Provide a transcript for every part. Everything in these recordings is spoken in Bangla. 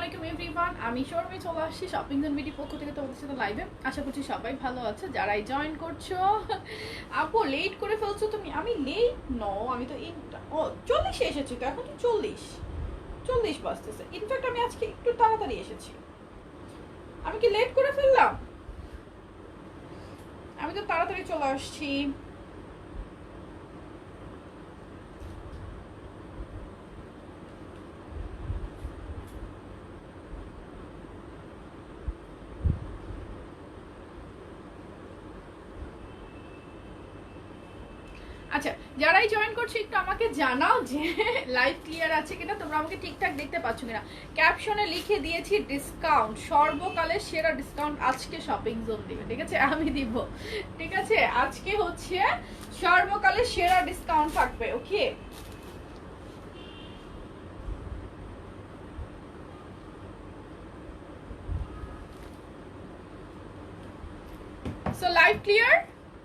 আলাইকুম এভরিওয়ান, আমি শর্মি চলে আসছি শপিং জোন বিডি পক্ষ থেকে তোমাদের সাথে লাইভে। আশা করছি সবাই ভালো আছে। যারাই জয়েন করছো, আপু লেট করে ফেলছো তুমি। আমি লেট আমি তো 40 এসেছি, তো এখন তো 40 বাজতেছে। ইনফ্যাক্ট আমি আজকে একটু তাড়াতাড়ি এসেছি। আমি কি লেট করে ফেললাম? আমি তো তাড়াতাড়ি চলে আসছি। আচ্ছা, যারাই জয়েন করছো একটু আমাকে জানাও যে লাইভ ক্লিয়ার আছে কিনা, তোমরা আমাকে ঠিকঠাক দেখতে পাচ্ছ কিনা। ক্যাপশনে লিখে দিয়েছি ডিসকাউন্ট, সর্বকালের সেরা ডিসকাউন্ট আজকে শপিং জোন দিবে, ঠিক আছে? আমি দিব, ঠিক আছে? আজকে হচ্ছে সর্বকালের সেরা ডিসকাউন্ট থাকবে, okay? So live clear?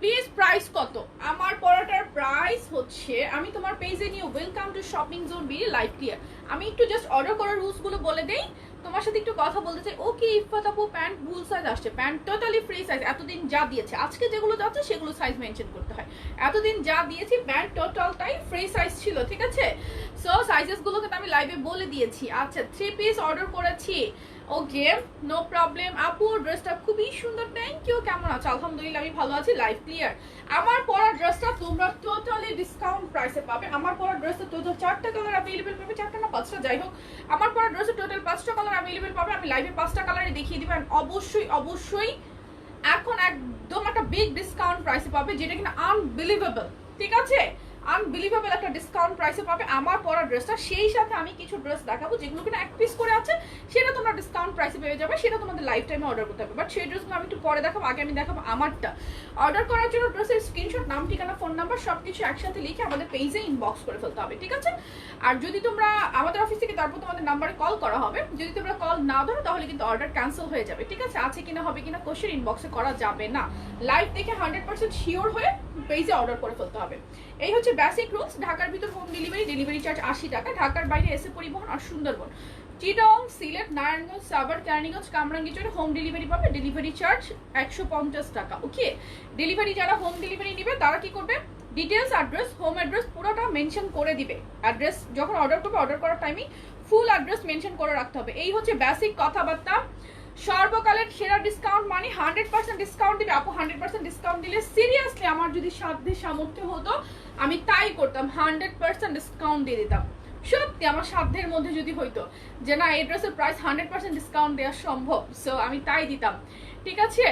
Please price কত? আমার পড়াটার প্রাইস হচ্ছে, আমি তোমার পেজে নিয়ে welcome to shopping zone B live clear. আমি একটু জাস্ট অর্ডার করার রুলস গুলো বলে দেই, তোমার সাথে একটু কথা বলতে চাই। ওকে ইফাত আপু, প্যান্ট ভুল সাইজ আসছে। Pant totally free size. এতদিন যা দিয়েছে, আজকে যেগুলো যাচ্ছে সেগুলো সাইজ মেনশন করতে হয়। এতদিন যা দিয়েছি প্যান্ট টোটালটাই ফ্রি সাইজ ছিল, ঠিক আছে? সো সাইজেস গুলোকে আমি লাইভে বলে দিয়েছি। আচ্ছা, 3 পিস অর্ডার করেছি, ওকে, নো প্রবলেম। আপু ড্রেসটা খুবই সুন্দর, থ্যাংক ইউ। কেমন আছো? আলহামদুলিল্লাহ আমি ভালো আছি। Live clear. আমার পরা ড্রেসটা তোমরা টোটালি ডিসকাউন্ট প্রাইসে পাবে। আমার পরা ড্রেসটা টোটাল 4টা কালার অ্যাভেলেবেল পাবে, 4টা না 5টা, যাই হোক আমার পরা ড্রেসে টোটাল 5টা কালার অ্যাভেলেবেল পাবে। আমি লাইভে 5টা কালারই দেখিয়ে দিবেন। অবশ্যই অবশ্যই এখন একদম একটা বিগ ডিসকাউন্ট প্রাইসে পাবে, যেটা কিনা আনবিলিভেবল, ঠিক আছে? আনবিলিভেবল একটা ডিসকাউন্ট প্রাইসে পাবে আমার পরা ড্রেসটা। সেই সাথে আমি কিছু ড্রেস দেখাবো যেগুলো কিনা এক পিস করে আছে, সেটা তোমরা ডিসকাউন্ট প্রাইসে পেয়ে যাবে। সেটা তোমাদের লাইফ টাইমে অর্ডার করতে হবে, বাট সেই ড্রেসগুলো আমি একটু পরে দেখাবো। আগে আমি দেখাবো আমারটা। অর্ডার করার জন্য ড্রেসের স্ক্রিনশট, নাম, ঠিকানা, ফোন নাম্বার সবকিছু একসাথে লিখে আমাদের পেজে ইনবক্স করে ফেলতে হবে, ঠিক আছে? আর যদি তোমরা আমাদের অফিস থেকে, তারপর তোমাদের নাম্বারে কল করা হবে। যদি তোমরা কল না ধরো তাহলে কিন্তু অর্ডার ক্যান্সেল হয়ে যাবে, ঠিক আছে? আছে কিনা হবে কিনা কোশ্চেন ইনবক্সে করা যাবে না। লাইভ দেখে 100% শিওর হয়ে পেজে অর্ডার করে ফেলতে হবে। এই হচ্ছে বেসিক রুলস। ঢাকার ভিতর হোম ডেলিভারি, ডেলিভারি চার্জ 80 টাকা। ঢাকার বাইরে এসে পরিবহন আর সুন্দরবন, চিটং, সিলেট, নারায়ণগঞ্জ, সাভার, কেরানীগঞ্জ, কামরাঙ্গীরচরে হোম ডেলিভারি পাবে, ডেলিভারি চার্জ 150 টাকা, ওকে? ডেলিভারি যারা হোম ডেলিভারি নেবে তারা কি করবে, ডিটেলস, অ্যাড্রেস, হোম অ্যাড্রেস পুরোটা মেনশন করে দিবে। অ্যাড্রেস যখন অর্ডার করবে, অর্ডার করার টাইমে ফুল অ্যাড্রেস মেনশন করে রাখতে হবে। এই হচ্ছে বেসিক কথাবার্তা। সর্বকালের সেরা ডিসকাউন্ট মানে 100% ডিসকাউন্ট দিবে। আপু 100% ডিসকাউন্ট দিলে সিরিয়াসলি আমার যদি সাধ্যে সামর্থ্য হতো আমি তাই করতাম, 100% ডিসকাউন্ট দিয়ে দিতাম। সত্যি আমার সাধ্যের মধ্যে যদি হইতো যে না এই ড্রেসের প্রাইস 100% ডিসকাউন্ট দেওয়া সম্ভব, সো আমি তাই দিতাম, ঠিক আছে?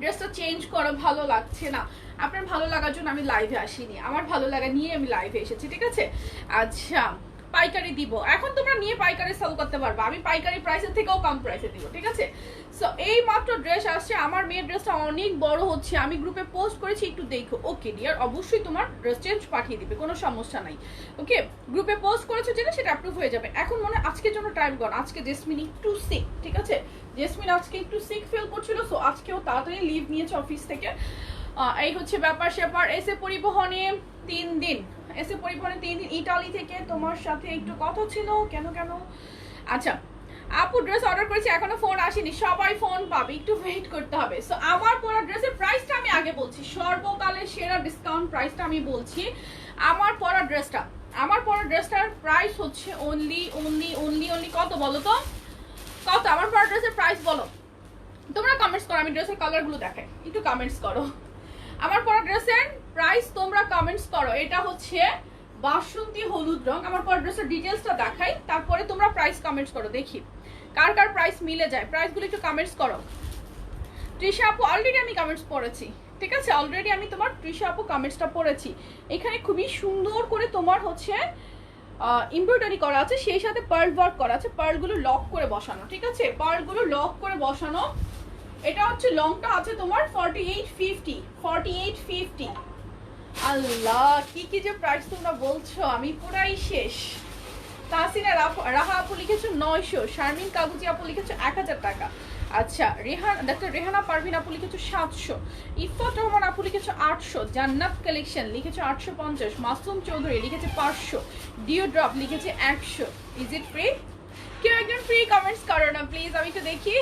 ড্রেসটা চেঞ্জ করো, ভালো লাগছে না। আপনার ভালো লাগার জন্য আমি লাইভে আসিনি, আমার ভালো লাগা নিয়ে আমি লাইভে এসেছি, ঠিক আছে? আচ্ছা, পাইকারি দিব এখন, তোমরা নিয়ে পাইকারি সেল করতে পারবে। আমি পাইকারি প্রাইসের থেকেও কম প্রাইসে দিব, ঠিক আছে? সো এই মাত্র ড্রেস আসছে। আমার মেয়ের ড্রেসটা অনেক বড় হচ্ছে, আমি গ্রুপে পোস্ট করেছি, একটু দেখো, ওকে ডিয়ার? অবশ্যই তোমার ড্রেস চেঞ্জ পাঠিয়ে দিবে, কোনো সমস্যা নাই, ওকে? গ্রুপে পোস্ট করেছো যেটা, সেটা অ্যাপ্রুভ হয়ে যাবে। এখন মনে আজকের জন্য টাইম গন। আজকে জেসমিন একটু সিক, ঠিক আছে? জেসমিন আজকে একটু সিক ফিল করছিল, সো আজকেও তাড়াতাড়ি লিভ নিয়েছে অফিস থেকে। এই হচ্ছে ব্যাপার স্যাপার। এসে পরিবহনে 3 দিন, এসে পরিবহনে 3 দিন। ইটালি থেকে তোমার সাথে একটু কথা ছিল, কেন? আচ্ছা আপু ড্রেস অর্ডার করেছি, এখনো ফোন আসেনি। সবাই ফোন পাবে, একটু ওয়েট করতে হবে। সো আমার পরা ড্রেসের প্রাইসটা আমি আগে বলছি, সর্বকালের সেরা ডিসকাউন্ট প্রাইসটা আমি বলছি। আমার পরা ড্রেসটার প্রাইস হচ্ছে অনলি কত বলো তো? কত আমার পরা ড্রেসের প্রাইস বলো তোমরা? কমেন্টস করো, আমি ড্রেসের কালারগুলো দেখাই, একটু কমেন্টস করো। আমার পরা ড্রেসের প্রাইস তোমরা কমেন্টস করো। এটা হচ্ছে বাসন্তী হলুদ রং। আমার পরা ড্রেসের ডিটেলসটা দেখাই, তারপরে তোমরা প্রাইস কমেন্টস করো, দেখি কার কার প্রাইস মিলে যায়। প্রাইসগুলো একটু কমেন্টস করো। তৃষা আপু অলরেডি আমি কমেন্টস পড়েছি, ঠিক আছে? অলরেডি আমি তোমার তৃষা আপু কমেন্টসটা পড়েছি। এখানে খুবই সুন্দর করে তোমার হচ্ছে এমব্রয়ডারি করা আছে, সেই সাথে পার্ল ওয়ার্ক করা আছে। পার্লগুলো লক করে বসানো, ঠিক আছে? পার্লগুলো লক করে বসানো। এটা হচ্ছে লংটা আছে তোমার 4850। আল্লাহ কি কি যে প্রাইস তোমরা বলছো, আমি পুরাই শেষ। তাহসিনা রাহা আপু লিখেছো 900, শারমিন কাগুজি আপু লিখেছো 1000 টাকা। আচ্ছা, ডাক্তার রেহানা পারভিন আপু লিখেছো 700, ইফাত রহমান আপু লিখেছো 800, জান্নাত কালেকশন লিখেছো 850, মাসুম চৌধুরী লিখেছে 500, ডিও ড্রপ লিখেছে 100। Is it free? কেউ একজন ফ্রি কমেন্টস করো না প্লিজ, আমি একটু দেখি।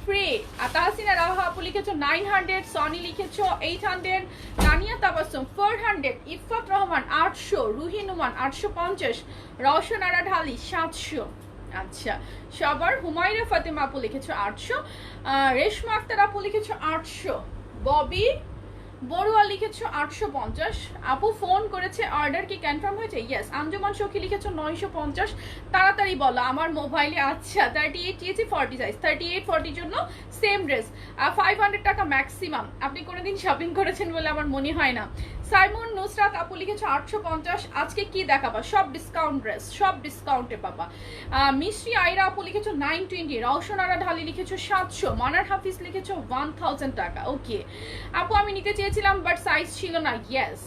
ফ্রি। আর তাহসিনা রাহা আপু লিখেছো 900, সনি লিখেছো 800, নানিয়া তাবাসসুম 400, ইফাত রহমান 800, রুহি নুমান 850, রওশন আরা ঢালি 700। আচ্ছা, সবার হুমায়রা ফাতেমা আপু লিখেছো 800, রেশমা আক্তার আপু লিখেছো 800, ববি বড়ুয়া লিখেছো 850। আপু ফোন করেছে, অর্ডার কি কনফার্ম হয়েছে? ইয়েস। আঞ্জুমান সখী লিখেছো 950। তাড়াতাড়ি বলো আমার মোবাইলে। আচ্ছা 38 THC 40 সাইজ, 38 40 জন্য সেম ড্রেস, 500 টাকা ম্যাক্সিমাম। আপনি কোনোদিন শপিং করেছেন বলে আমার মনে হয় না। সাইমন নুসরাত আপু লিখেছো 850। আজকে কি দেখাবা? সব ডিসকাউন্ট ড্রেস, সব ডিসকাউন্টে পাবা। মিষ্টি আইরা আপু লিখেছো 920, রওশন আরা ঢালি লিখেছো 700, মানার হাফিজ লিখেছো 1000 টাকা। ওকে আপু আমি নিতে চেয়েছিলাম বাট সাইজ ছিল না। ইয়েস।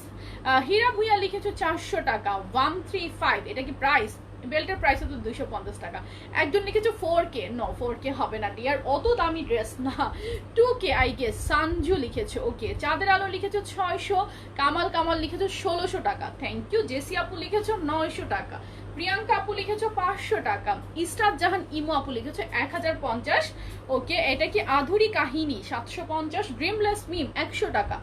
হীরা ভুইয়া লিখেছো 400 টাকা, 135। এটা কি প্রাইস? বেল্টের প্রাইস হতো 250 টাকা। একজন লিখেছো 4K। নো 4K হবে না ডিয়ার, অত দামি ড্রেস না। 2K I guess. সানজু লিখেছো। ওকে। চাঁদের আলো লিখেছো 600, কামাল কামাল লিখেছো 1600 টাকা। Thank you. জেসি আপু লিখেছো 900 টাকা, প্রিয়াঙ্কা আপু লিখেছো 500 টাকা, ইস্টাত জাহান ইমো আপু লিখেছো 1050। ওকে, এটা কি আধুরি কাহিনী 750, ড্রিমলেস মিম 100 টাকা।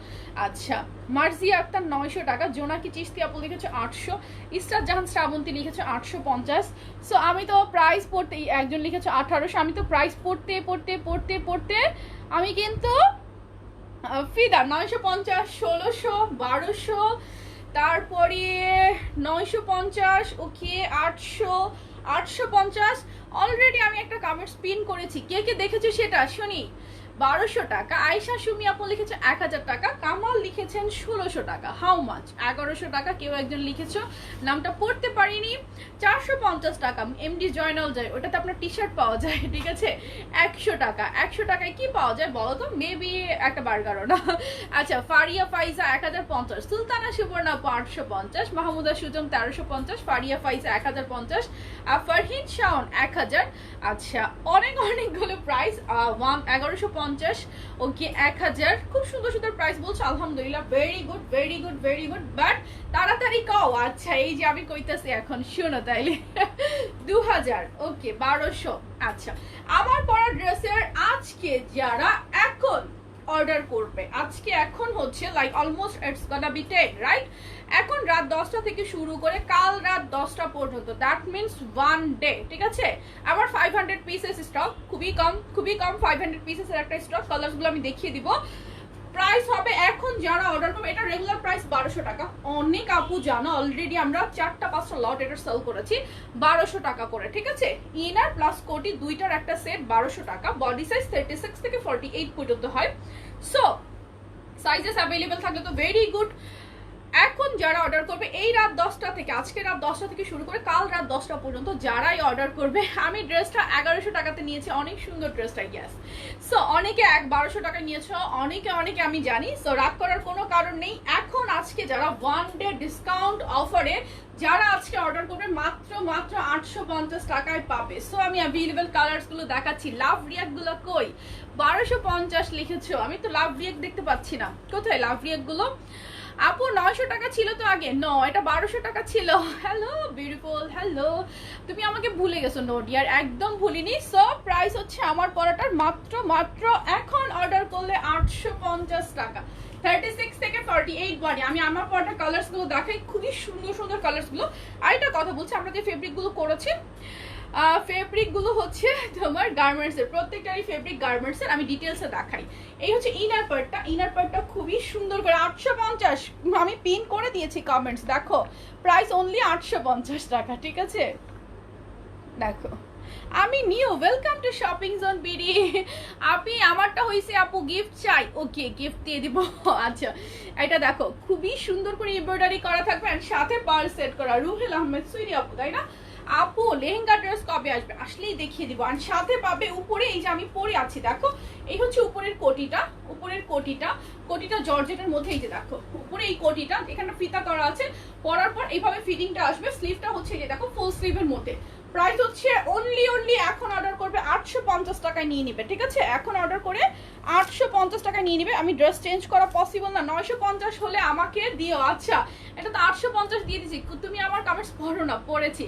আচ্ছা, মার্জিয়া আক্তার 900 টাকা, জোনাকি চিস্তি আপু লিখেছো 800, ইস্টাত জাহান শ্রাবন্তী লিখেছো 850। সো আমি তো প্রাইস পড়তে, একজন লিখেছো 1800, আমি তো প্রাইস পড়তে পড়তে পড়তে পড়তে আমি কিন্তু ফিদা 950, 1600, 1200, তারপরে 950, ওকে 800, 850। অলরেডি আমি একটা কমেন্ট পিন করেছি, কে কে দেখেছো সেটা শুনি। 1200 টাকা। আয়শা সুমি আপু লিখেছে 1000 টাকা, কামাল লিখেছেন 1600 টাকা। How much? 1100 টাকা। কেউ একজন লিখেছো, নামটা পড়তে পারিনি। 450 টাকা। এমডি জয়নাল যায়, ওটাতে আপনার টি শার্ট পাওয়া যায়, ঠিক আছে। 100 টাকা। 100 টাকায় কি পাওয়া যায় বলো তো? মেবি একটা বার্গারও না। আচ্ছা, ফারিয়া ফাইজা 1050, সুলতানা সুবর্ণা 850, মাহমুদা সুজন 1350, ফারিয়া ফাইজা 1050, ফারহিন শাওন 1000। আচ্ছা, অনেক অনেকগুলো প্রাইস। 1150, ওকে 1000। খুব সুন্দর সুন্দর প্রাইস বলছো, আলহামদুলিল্লাহ। Very good very good very good, but তাড়াতাড়ি কও। আচ্ছা, এই যে আমি কইতাছি এখন, শোনো তাইলে। 2000, ওকে 1200। আচ্ছা, আমার পরা ড্রেসের আজকে যারা এখন অর্ডার করবে, আজকে এখন হচ্ছে like almost it's gonna be 10, right? এখন রাত 10টা থেকে শুরু করে কাল রাত 10টা পর্যন্ত, দ্যাট মিনস 1 ডে, ঠিক আছে। আমার 500 পিসেস স্টক, খুবই কম খুবই কম। 500 পিসেসের একটা স্টক, কালারসগুলো আমি দেখিয়ে দিব। প্রাইস হবে এখন যারা অর্ডার করবে, এটা রেগুলার প্রাইস 1200 টাকা। অনেক আপু জানো অলরেডি আমরা 4-5টা লট এটা সেল করেছি 1200 টাকা করে, ঠিক আছে। ইনার প্লাস কোটি দুইটার একটা সেট 1200 টাকা। বডি সাইজ 36 থেকে 48 পর্যন্ত হয়। সো সাইজেস অ্যাভেলেবল থাকলে তো ভেরি গুড। এখন যারা অর্ডার করবে এই রাত 10টা থেকে, আজকে রাত 10টা থেকে শুরু করে কাল রাত 10টা পর্যন্ত যারাই অর্ডার করবে, আমি ড্রেসটা 1100 টাকাতে নিয়েছি। অনেক সুন্দর ড্রেসটা, গ্যাস। সো অনেকে 1200 টাকা নিয়েছো, অনেকে আমি জানি। সো রাত করার কোনো কারণ নেই। এখন আজকে যারা 1 ডে ডিসকাউন্ট অফারে যারা আজকে অর্ডার করবে, মাত্র 850 টাকায় পাবে। সো আমি অ্যাভেলেবল কালার্স গুলো দেখাচ্ছি। লাভ রিয়াক্ট গুলো কই? 1250 লিখেছো, আমি তো লাভ রিয়াক্ট দেখতে পাচ্ছি না। কোথায় লাভ রিয়াক্ট গুলো? আপু 900 টাকা ছিল তো আগে। নো, এটা 1200 টাকা ছিল। Hello beautiful, hello. তুমি আমাকে ভুলে গেছো? নো ডিয়ার, একদম ভুলিনি। সো প্রাইস হচ্ছে আমার পরাটার মাত্র এখন অর্ডার করলে 850 টাকা। 36 থেকে 48 বডি। আমি আমার পরাটার কালার্স গুলো দেখাই, খুবই সুন্দর সুন্দর কালার্স গুলো। আরেকটা কথা বলছি, আমরা যে ফেব্রিক গুলো করেছি, ফেব্রিক গুলো হচ্ছে তোমার গার্মেন্টস এর, প্রত্যেকটারই ফেব্রিক গার্মেন্টস এর। আমি ডিটেলসে দেখাই। এই হচ্ছে ইনার পার্টটা, ইনার পার্টটা খুবই সুন্দর করে 850। আমি পিন করে দিয়েছি কমেন্টস, দেখো প্রাইস অনলি 850 টাকা, ঠিক আছে। দেখো আমি new, welcome to shopping zone BD. আপনি আমারটা হইছে আপু গিফট চাই, ওকে গিফট দিয়ে দিব। আচ্ছা, এটা দেখো খুবই সুন্দর করে এমব্রয়ডারি করা থাকবে, আর সাথে পার্ল সেট করা। রুহেল আহমেদ সুইরি আপু, তাই না? আপু লেহেঙ্গা ড্রেস কবে আসবে? আসলেই দেখিয়ে দিব। আর সাথে পাবে উপরে, এই যে আমি পরে আছি দেখো, এই হচ্ছে উপরের কোটিটা, উপরের কোটিটা জর্জেটের মধ্যে। এই যে দেখো উপরে এই কোটিটা, এখানে ফিতা করা আছে। পরার পর এইভাবে ফিটিংটা আসবে। স্লিভটা হচ্ছে এই যে দেখো ফুল স্লিভের মধ্যে, প্রাইস হচ্ছে অনলি এখন অর্ডার করবে 850 টাকায় নিয়ে নিবে, ঠিক আছে? এখন অর্ডার করে 850 টাকায় নিয়ে নিবে। আমি ড্রেস চেঞ্জ করা পসিবল না, 950 হলে আমাকে দিও। আচ্ছা, এটা তো 850 দিয়ে দিছি, তুমি আমার কমেন্টস পড়ো না। পড়েছি।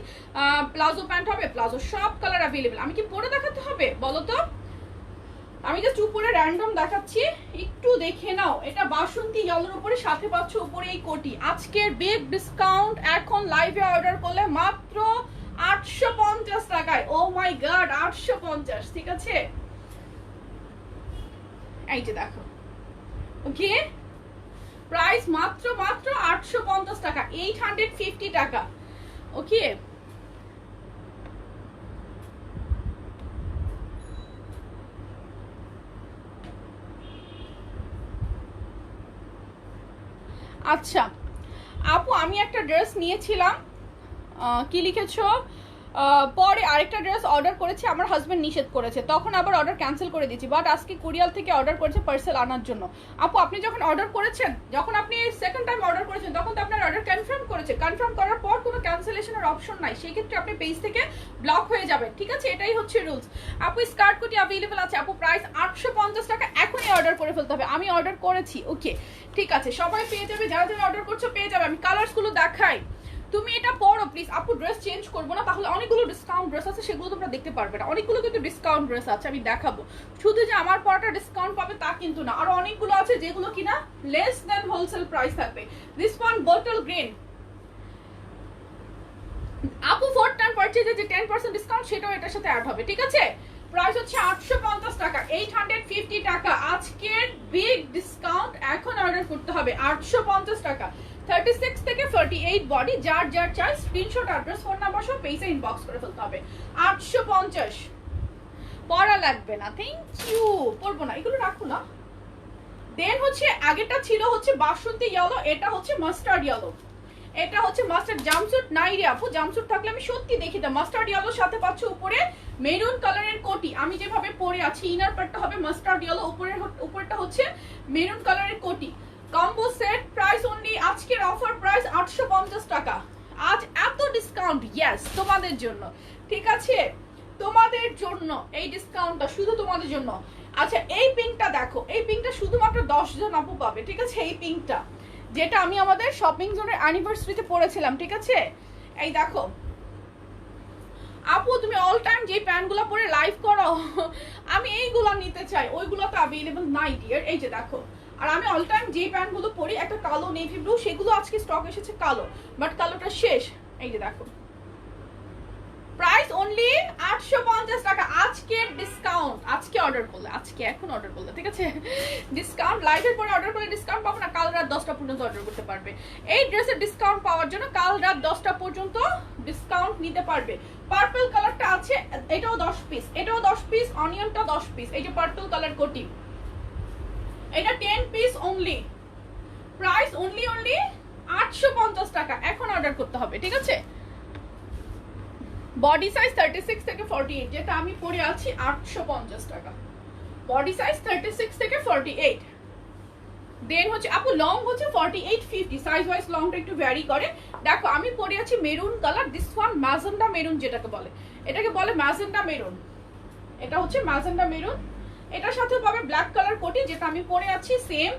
প্লাজো প্যান্ট হবে, প্লাজো সব কালার অ্যাভেলেবেল। আমি কি পরে দেখাতে হবে বলো তো? আমি জাস্ট উপরে র্যান্ডম দেখাচ্ছি, একটু দেখে নাও। এটা বাসন্তী ইয়েলোর উপরে, সাথে পাচ্ছ উপরে এই কোটি। আজকের বিগ ডিসকাউন্ট, এখন লাইভে অর্ডার করলে মাত্র 850 টাকায়। ও মাই গড, 850, ঠিক আছে? এই যে দেখো, ওকে, প্রাইস মাত্র 850 টাকা, 850 টাকা, ওকে। আচ্ছা আপু, আমি একটা ড্রেস নিয়েছিলাম, কি লিখেছো, পরে আরেকটা ড্রেস অর্ডার করেছি, আমার হাজবেন্ড নিষেধ করেছে, তখন আবার অর্ডার ক্যান্সেল করে দিয়েছি, বাট আজকে কুরিয়ার থেকে অর্ডার করেছে পার্সেল আনার জন্য। আপু, আপনি যখন অর্ডার করেছেন, যখন আপনি সেকেন্ড টাইম অর্ডার করেছেন, তখন তো আপনার অর্ডার কনফার্ম করেছে, কনফার্ম করার পর কোনো ক্যান্সেলেশনের অপশন নাই, সেই ক্ষেত্রে আপনি পেজ থেকে ব্লক হয়ে যাবেন, ঠিক আছে? এটাই হচ্ছে রুলস। আপু, স্কার্ট কোটি অ্যাভেলেবল আছে। আপু, প্রাইস 850 টাকা, এখনই অর্ডার করে ফেলতে হবে। আমি অর্ডার করেছি, ওকে, ঠিক আছে, সবাই পেয়ে যাবে, যারা যারা অর্ডার করছো পেয়ে যাবে। আমি কালারসগুলো দেখাই, তুমি এটা পড়ো প্লিজ। আপু, ড্রেস চেঞ্জ করবো না, তাহলে অনেকগুলো ডিসকাউন্ট ড্রেস আছে, সেগুলো তোমরা দেখতে পারবে না। অনেকগুলো কিন্তু ডিসকাউন্ট ড্রেস আছে, আমি দেখাবো। শুধু যে আমার পড়াটা ডিসকাউন্ট পাবে তা কিন্তু না, আরো অনেকগুলো আছে যেগুলো কিনা লেস দেন হোলসেল প্রাইস থাকবে। দিস ওয়ান বটল গ্রিন, আপু 4 টান পারচেজে যে 10% ডিসকাউন্ট, সেটাও এটার সাথে অ্যাড হবে, ঠিক আছে? প্রাইস হচ্ছে 850 টাকা, 850 টাকা, আজকের বিগ ডিসকাউন্ট, এখন অর্ডার করতে হবে 850 টাকা। 36 থেকে 48 বডি, যার যার চাই স্ক্রিনশট, অ্যাড্রেস, ফোন নাম্বার সহ পেজে ইনবক্স করে ফেলতে হবে। 850 পড়া লাগবে না, থ্যাংক ইউ, পড়বো না, এগুলো রাখো না। দেন হচ্ছে আগেটা ছিল হচ্ছে বাসন্তী ইয়েলো, এটা হচ্ছে মাস্টার্ড ইয়েলো, এটা হচ্ছে মাস্টার্ড। জাম্পস্যুট নাই রে আপু, জাম্পস্যুট থাকলে আমি সত্যি দেখি দাও। মাস্টার্ড ইয়েলোর সাথে পাচ্ছ উপরে মেরুন কালারের কোটি, আমি যেভাবে পরে আছি, ইনার পার্টটা হবে মাস্টার্ড ইয়েলো, উপরটা হচ্ছে মেরুন কালারের কোটি, কম্বো সেট। প্রাইস অনলি, আজকের অফার প্রাইস 850 টাকা। আজ এত ডিসকাউন্ট, ইয়েস, তোমাদের জন্য, ঠিক আছে? তোমাদের জন্য এই ডিসকাউন্টটা, শুধু তোমাদের জন্য। আচ্ছা, এই পিঙ্কটা দেখো, এই পিঙ্কটা শুধুমাত্র 10 জন আপু পাবে, ঠিক আছে? এই পিঙ্কটা, যেটা আমি আমাদের শপিং জোনের অ্যানিভার্সারিতে পরেছিলাম, ঠিক আছে? এই দেখো আপু, তুমি অল টাইম যে প্যান্টগুলো পরে লাইভ করো, আমি এইগুলো নিতে চাই, ওইগুলো তো অ্যাভেলেবল নাই ডিয়ার। এই যে দেখো, আর আমি অল টাইম যে প্যান্টগুলো পরি, একটা কালো নেভি ব্লু, সেগুলো আজকে স্টক এসেছে কালো, বাট কালোটা শেষ। এই যে দেখো, প্রাইস অনলি 850 টাকা, আজকের ডিসকাউন্ট, আজকে অর্ডার করলে, আজকে এখন অর্ডার করলে, ঠিক আছে? ডিসকাউন্ট লাইভের পরে অর্ডার করলে ডিসকাউন্ট পাবো না, কাল রাত 10টা পর্যন্ত অর্ডার করতে পারবে। এই ড্রেসের ডিসকাউন্ট পাওয়ার জন্য কাল রাত 10টা পর্যন্ত ডিসকাউন্ট নিতে পারবে। পার্পল কালারটা আছে, এটাও 10 পিস, এটাও 10 পিস, অনিয়নটা 10 পিস। এই যে পার্পল কালার কোটি, এটা 10 পিস অনলি, প্রাইস অনলি 850 টাকা, এখন অর্ডার করতে হবে, ঠিক আছে? বডি সাইজ 36 থেকে 48, যেটা আমি পরে আছি, 850 টাকা, বডি সাইজ 36 থেকে 48। দেন হচ্ছে আপু লং হচ্ছে 48-50, সাইজ ওয়াইজ লংটা একটু ভ্যারি করে। দেখো, আমি পরে আছি maroon colour, this one magenta maroon, যেটাকে বলে, এটাকে বলে ম্যাজেন্ডা মেরুন, এটা হচ্ছে ম্যাজেন্ডা মেরুন। এটার সাথে পাবে ব্ল্যাক কালার কোটি, যেটা আমি পরে আছি, সেম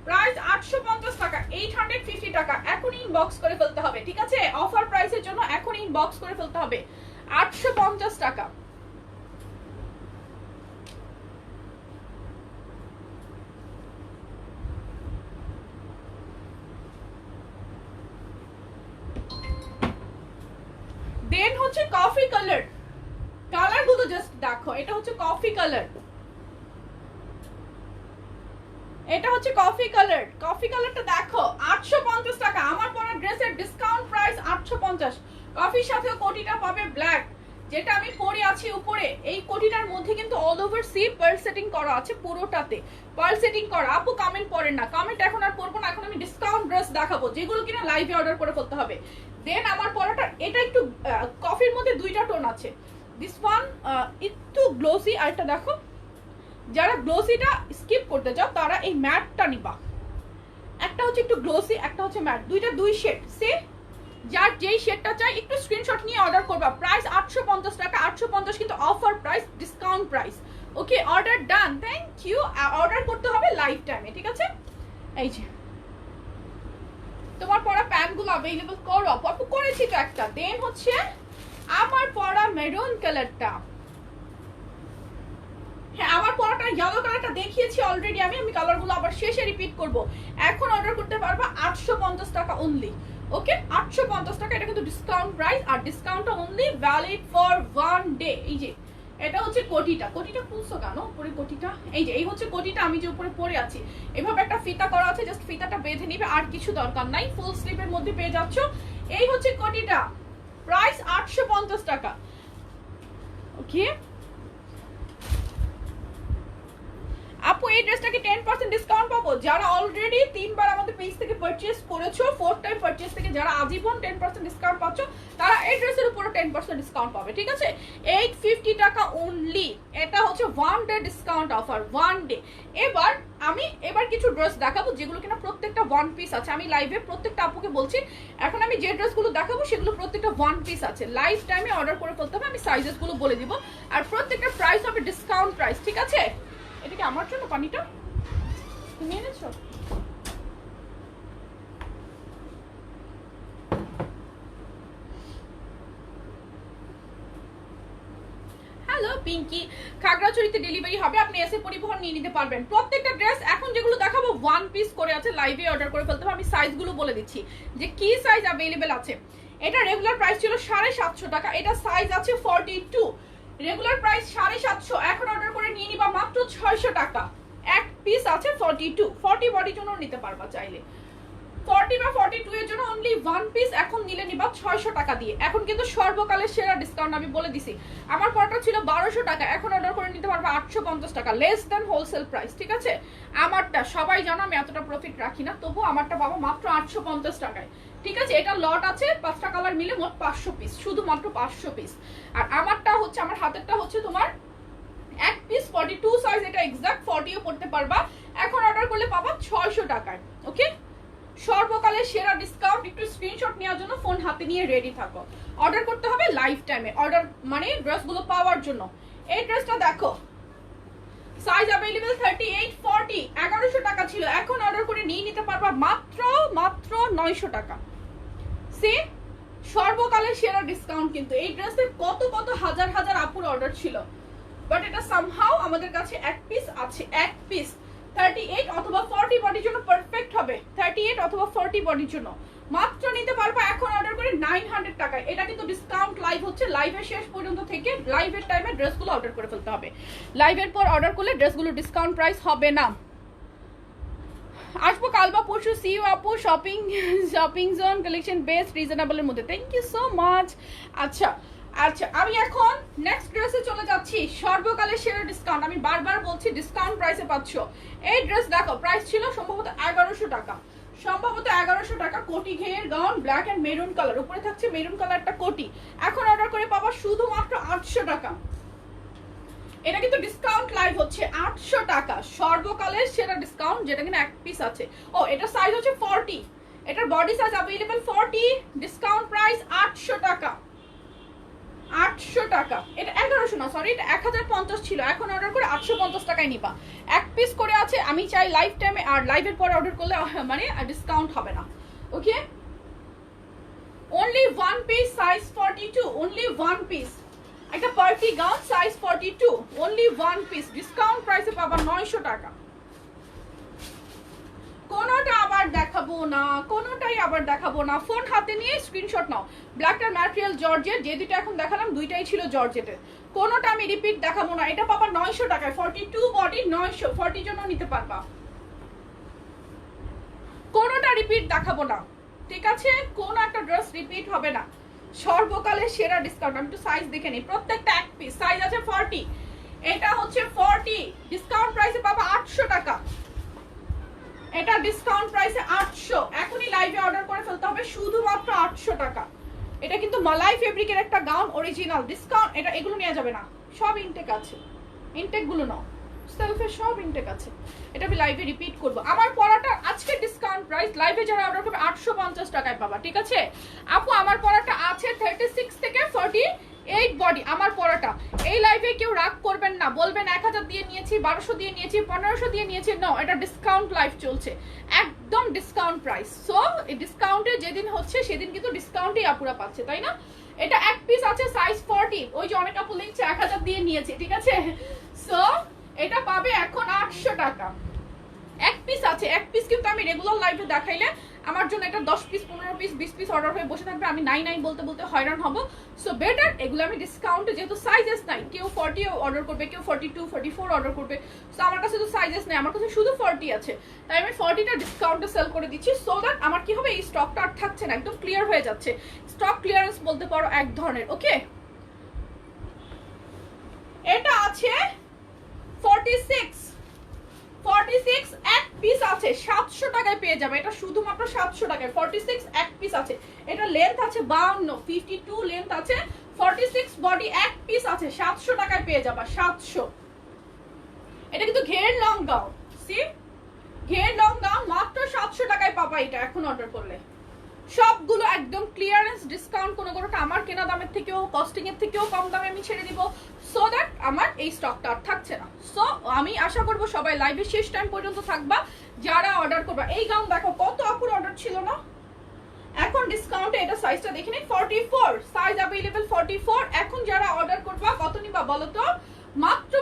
প্রাইস 850 টাকা, 850 টাকা। এখন ইনবক্স করে ফেলতে হবে, ঠিক আছে? অফার প্রাইসের জন্য এখন ইনবক্স করে ফেলতে হবে, 850 টাকা। দেন হচ্ছে কফি কালার, কালার গুলো জাস্ট দেখো, এটা হচ্ছে কফি কালার, এটা হচ্ছে কফি কালার, কফি কালারটা দেখো, 850 টাকা। আমার পরা ড্রেসের ডিসকাউন্ট প্রাইস 850। কফির সাথে কোটিটা পাবে ব্ল্যাক, যেটা আমি পরে আছি উপরে। এই কোটিটার মধ্যে কিন্তু all over sea pearl setting করা আছে, পুরোটাতে পার্ল সেটিং করা। আপু কমেন্ট পড়েন না, কমেন্ট এখন আর পড়বো না, এখন আমি ডিসকাউন্ট ড্রেস দেখাবো, যেগুলো কিনা লাইভে অর্ডার করে ফেলতে হবে। দেন আমার পরাটা, এটা একটু কফির মধ্যে দুইটা টোন আছে, দিস ওয়ান একটু গ্লোসি, আর একটা দেখো, যারা গ্লোসিটা স্কিপ করতে চাও তারা এই ম্যাটটা নিবা। একটা হচ্ছে একটু গ্লোসি, একটা হচ্ছে ম্যাট, দুইটা দুই শেড, সে যার যেই শেডটা চাই একটু স্ক্রিনশট নিয়ে অর্ডার করবা। প্রাইস 850 টাকা, 850 কিন্তু offer price, discount price. Okay, order done, thank you. Order করতে হবে লাইফ টাইমে, ঠিক আছে? এই যে তোমার পরা প্যান্টগুলো অ্যাভেলেবল করো আপু, করেছি তো একটা। দেন হচ্ছে আমার পরা মেরুন কালারটা, হ্যাঁ আমার পরাটা ইয়েলো কালারটা দেখিয়েছি অলরেডি আমি কালারগুলো আবার শেষে রিপিট করব। এখন অর্ডার করতে পারবা 850 টাকা অনলি। ওকে, 850 টাকা, এটা কিন্তু ডিসকাউন্ট প্রাইস, আর ডিসকাউন্টটা অনলি ভ্যালিড ফর 1 ডে। এই যে এটা হচ্ছে কোটিটা খুলছো কেন উপরে কোটিটা? এই যে এই হচ্ছে কোটিটা, আমি যে উপরে পরে আছি এভাবে একটা ফিতা করা আছে, জাস্ট ফিতাটা বেঁধে নিবে, আর কিছু দরকার নাই, ফুল স্লিভের মধ্যে পেয়ে যাচ্ছ। এই হচ্ছে কোটিটা, প্রাইস 850 টাকা। ওকে আপু, এই ড্রেসটাকে 10% ডিসকাউন্ট পাবো? যারা অলরেডি 3 বার আমাদের পেজ থেকে পারচেজ করেছো, 4th টাইম পারচেজ থেকে যারা আজীবন 10% ডিসকাউন্ট পাচ্ছ, তারা এই ড্রেসের উপরে 10% ডিসকাউন্ট পাবে, ঠিক আছে? 850 টাকা অনলি, এটা হচ্ছে 1 ডে ডিসকাউন্ট অফার, 1 ডে। এবার কিছু ড্রেস দেখাবো যেগুলো কিনা প্রত্যেকটা 1 পিস আছে। আমি লাইভে প্রত্যেকটা আপুকে বলছি, এখন আমি যে ড্রেসগুলো দেখাবো সেগুলো প্রত্যেকটা 1 পিস আছে। লাইভ টাইমে অর্ডার করে ফেলতে হবে, আমি সাইজেসগুলো বলে দিব, আর প্রত্যেকটা প্রাইস হবে ডিসকাউন্ট প্রাইস, ঠিক আছে? এটা কি আমার জন্য পানিটা তুমি এনেছো? হ্যালো পিঙ্কি, খাগড়াছড়িতে ডেলিভারি হবে, আপনি এসে পরিবহন নিয়ে নিতে পারবেন। প্রত্যেকটা ড্রেস এখন যেগুলো দেখাবো 1 পিস করে আছে, লাইভে অর্ডার করে ফেলতে হবে। আমি সাইজগুলো বলে দিচ্ছি যে কি সাইজ অ্যাভেলেবেল আছে। এটা রেগুলার প্রাইস ছিল 750 টাকা, এটা সাইজ আছে 42, রেগুলার প্রাইস 750, এখন অর্ডার করে নিয়ে নিবা মাত্র 600 টাকা। এক পিস আছে 42, 40 বডির জন্য নিতে পারবা চাইলে, 40 বা 42 এর জন্য অনলি 1 পিস এখন নিলে নিবা 600 টাকা দিয়ে। এখন কিন্তু সর্বকালের সেরা ডিসকাউন্ট আমি বলে দিছি। আমার পরটা ছিল 1200 টাকা, এখন অর্ডার করে নিতে পারবা 850 টাকা, লেস দেন হোলসেল প্রাইস, ঠিক আছে? আমারটা সবাই জানো আমি এতটা প্রফিট রাখি না, তবু আমারটা পাবো মাত্র 850 টাকায়, ঠিক আছে? এটা লট আছে 5টা কালার মিলে মোট 500 পিস, শুধুমাত্র 500 পিস। আর আমারটা হচ্ছে, আমার হাতেরটা হচ্ছে তোমার এক পিস 42 সাইজ, এটা এক্সাক্ট 40ও পড়তে পারবা। এখন অর্ডার করলে পাবা 600 টাকায়। ওকে, সর্বকালের সেরা ডিসকাউন্ট, একটু স্ক্রিনশট নেওয়ার জন্য ফোন হাতে নিয়ে রেডি থাকো। অর্ডার করতে হবে লাইফ টাইমে, অর্ডার মানে ড্রেসগুলো পাওয়ার জন্য। এই ড্রেসটা দেখো, সাইজ अवेलेबल 38 40, 1100 টাকা ছিল, এখন অর্ডার করে নিয়ে নিতে পারবা মাত্র 900 টাকা। সে সর্বকালের সেরা ডিসকাউন্ট, কিন্তু এই ড্রেসে কত হাজার হাজার আপুর অর্ডার ছিল, বাট এটা সামহাউ আমাদের কাছে এক পিস আছে, এক পিস 38 অথবা 40 বডির জন্য পারফেক্ট হবে, 38 অথবা 40 বডির জন্য মাত্র নিতে পারবা এখন অর্ডার করে 900 টাকায়। এটা কিন্তু ডিসকাউন্ট লাইভ হচ্ছে, লাইভের শেষ পর্যন্ত থেকে লাইভের টাইমে ড্রেসগুলো অর্ডার করে ফেলতে হবে। লাইভের পর অর্ডার করলে ড্রেসগুলো ডিসকাউন্ট প্রাইস হবে না। আসবো কাল বা পরশু, সি ইউ আপু। শপিং জোন কালেকশন বেস্ট রিজনেবলের মধ্যে, থ্যাংক ইউ সো মাচ। আচ্ছা, আমি এখন নেক্সট ড্রেসে চলে যাচ্ছি। সর্বকালের সেরা ডিসকাউন্ট, আমি বারবার বলছি ডিসকাউন্ট প্রাইসে পাচ্ছ। এই ড্রেস দেখো, প্রাইস ছিল সম্ভবত 1100 টাকা, সম্ভবত 1100 টাকা, কোটি ঘের gown, black and maroon colour, উপরে থাকছে মেরুন কালারটা কোটি। এখন অর্ডার করে পাবা শুধুমাত্র 800 টাকা। এটা কিন্তু ডিসকাউন্ট লাইভ হচ্ছে 800 টাকা, সর্বকালের সেরা ডিসকাউন্ট, যেটা কিনা এক পিস আছে। ও, এটা সাইজ হচ্ছে 40, এটার body size available 40, discount price 800 টাকা, 800 টাকা। এটা 1100 না, সরি, এটা 1050 ছিল, এখন অর্ডার করে 850 টাকায় নিবা। এক পিস করে আছে, আমি চাই লাইভ টাইমে, আর লাইভের পরে অর্ডার করলে মানে ডিসকাউন্ট হবে না। Okay, only 1 piece, size 42, only 1 piece, একটা party gown size 42, only 1 piece, discount প্রাইসে পাবা 900 টাকা। কোনোটাই আবার দেখাবো না, ফোন হাতে নিয়ে স্ক্রিনশট নাও। ব্ল্যাকটার ম্যাটেরিয়াল জর্জেট, যে দুটো এখন দেখালাম দুইটাই ছিল জর্জেটের, কোনোটা আমি রিপিট দেখাবো না। এটা পাবা 900 টাকায়, 42 বডি 900, 40 জন্য নিতে পারবা, কোনোটা রিপিট দেখাবো না, ঠিক আছে? কোন একটা ড্রেস রিপিট হবে না, সর্বকালের সেরা ডিসকাউন্ট। আমি একটু সাইজ দেখে নিই, প্রত্যেকটা এক পিস, সাইজ আছে 40, এটা হচ্ছে 40, ডিসকাউন্ট প্রাইসে পাবা 800 টাকা, এটা ডিসকাউন্ট প্রাইসে 800, এখনই লাইভে অর্ডার করে ফেলতে হবে শুধুমাত্র 800 টাকা। এটা কিন্তু মালাই ফেব্রিকের একটা গাউন, অরিজিনাল, ডিসকাউন্ট, এটা এগুলো নেওয়া যাবে না, সব ইনটেক আছে, ইনটেক গুলো নাও, সেলফে সব ইনটেক আছে। এটা আমি লাইভে রিপিট করব। আমার পরাটা আজকে ডিসকাউন্ট প্রাইস, লাইভে যারা অর্ডার করবে 850 টাকায় পাবা, ঠিক আছে আপু? আমার পরাটা আছে 36 থেকে 48 বডি, আমার পরাটা। এই লাইভে কেউ রাগ করবেন না, বলবেন 1000 দিয়ে নিয়েছি, 1200 দিয়ে নিয়েছি, 1500 দিয়ে নিয়েছি। নো, এটা ডিসকাউন্ট লাইভ চলছে, একদম ডিসকাউন্ট প্রাইস। সো এই ডিসকাউন্টে যেদিন হচ্ছে সেদিন কিন্তু ডিসকাউন্টেই আপুরা পাচ্ছে, তাই না? এটা এক পিস আছে সাইজ 40, ওই যে অনেক আপু লিখছে 1000 দিয়ে নিয়েছে, ঠিক আছে? সো এটা পাবে এখন 800 টাকা। এক পিস আছে, এক পিস কিন্তু আমি রেগুলার লাইভে দেখাইলে আমার জন্য এটা 10 পিস 15 পিস 20 পিস অর্ডার হয়ে বসে থাকবে, আমি নাই নাই বলতে বলতে হয়রান হব। সো বেটার এগুলো আমি ডিসকাউন্টে, যেহেতু সাইজেস নাই, কেউ 40 অর্ডার করবে, কেউ 42 44 অর্ডার করবে। সো আমার কাছে তো সাইজেস নাই, আমার কাছে শুধু 40 আছে, তাই আমি 40টা ডিসকাউন্টে সেল করে দিচ্ছি। সো দ্যাট আমার কি হবে, এই স্টকটা আর থাকছে না, একদম ক্লিয়ার হয়ে যাচ্ছে। স্টক ক্লিয়ারেন্স বলতে পারো এক ধরনের। ওকে, এটা আছে 46 এক পিস আছে 700 টাকায় পেয়ে যাবে, এটা শুধুমাত্র 700 টাকায়। 46 এক পিস আছে, এটা লেন্থ আছে 52, 52 লেন্থ আছে, 46 বডি, এক পিস আছে, 700 টাকায় পেয়ে যাবা, 700। এটা কিন্তু ঘের লং গাউন, সি ঘের লং গাউন, মাত্র 700 টাকায় পাবা এটা এখন অর্ডার করলে। সবগুলো একদম ক্লিয়ারেন্স ডিসকাউন্ট, কোনোটা আমার কেনা দামের থেকেও কস্টিং এর থেকেও কম দামে আমি ছেড়ে দিব, সো দ্যাট আমার এই স্টকটা আর থাকছে না। সো আমি আশা করবো সবাই লাইভে শেষ টাইম পর্যন্ত থাকবা যারা অর্ডার করবা। এই গাউন দেখো কত আপুর অর্ডার ছিল না, এখন ডিসকাউন্টে এটা সাইজটা দেখে নিন, 44 সাইজ अवेलेबल 44। এখন যারা অর্ডার করবা কত নিবা বলো তো? মাত্র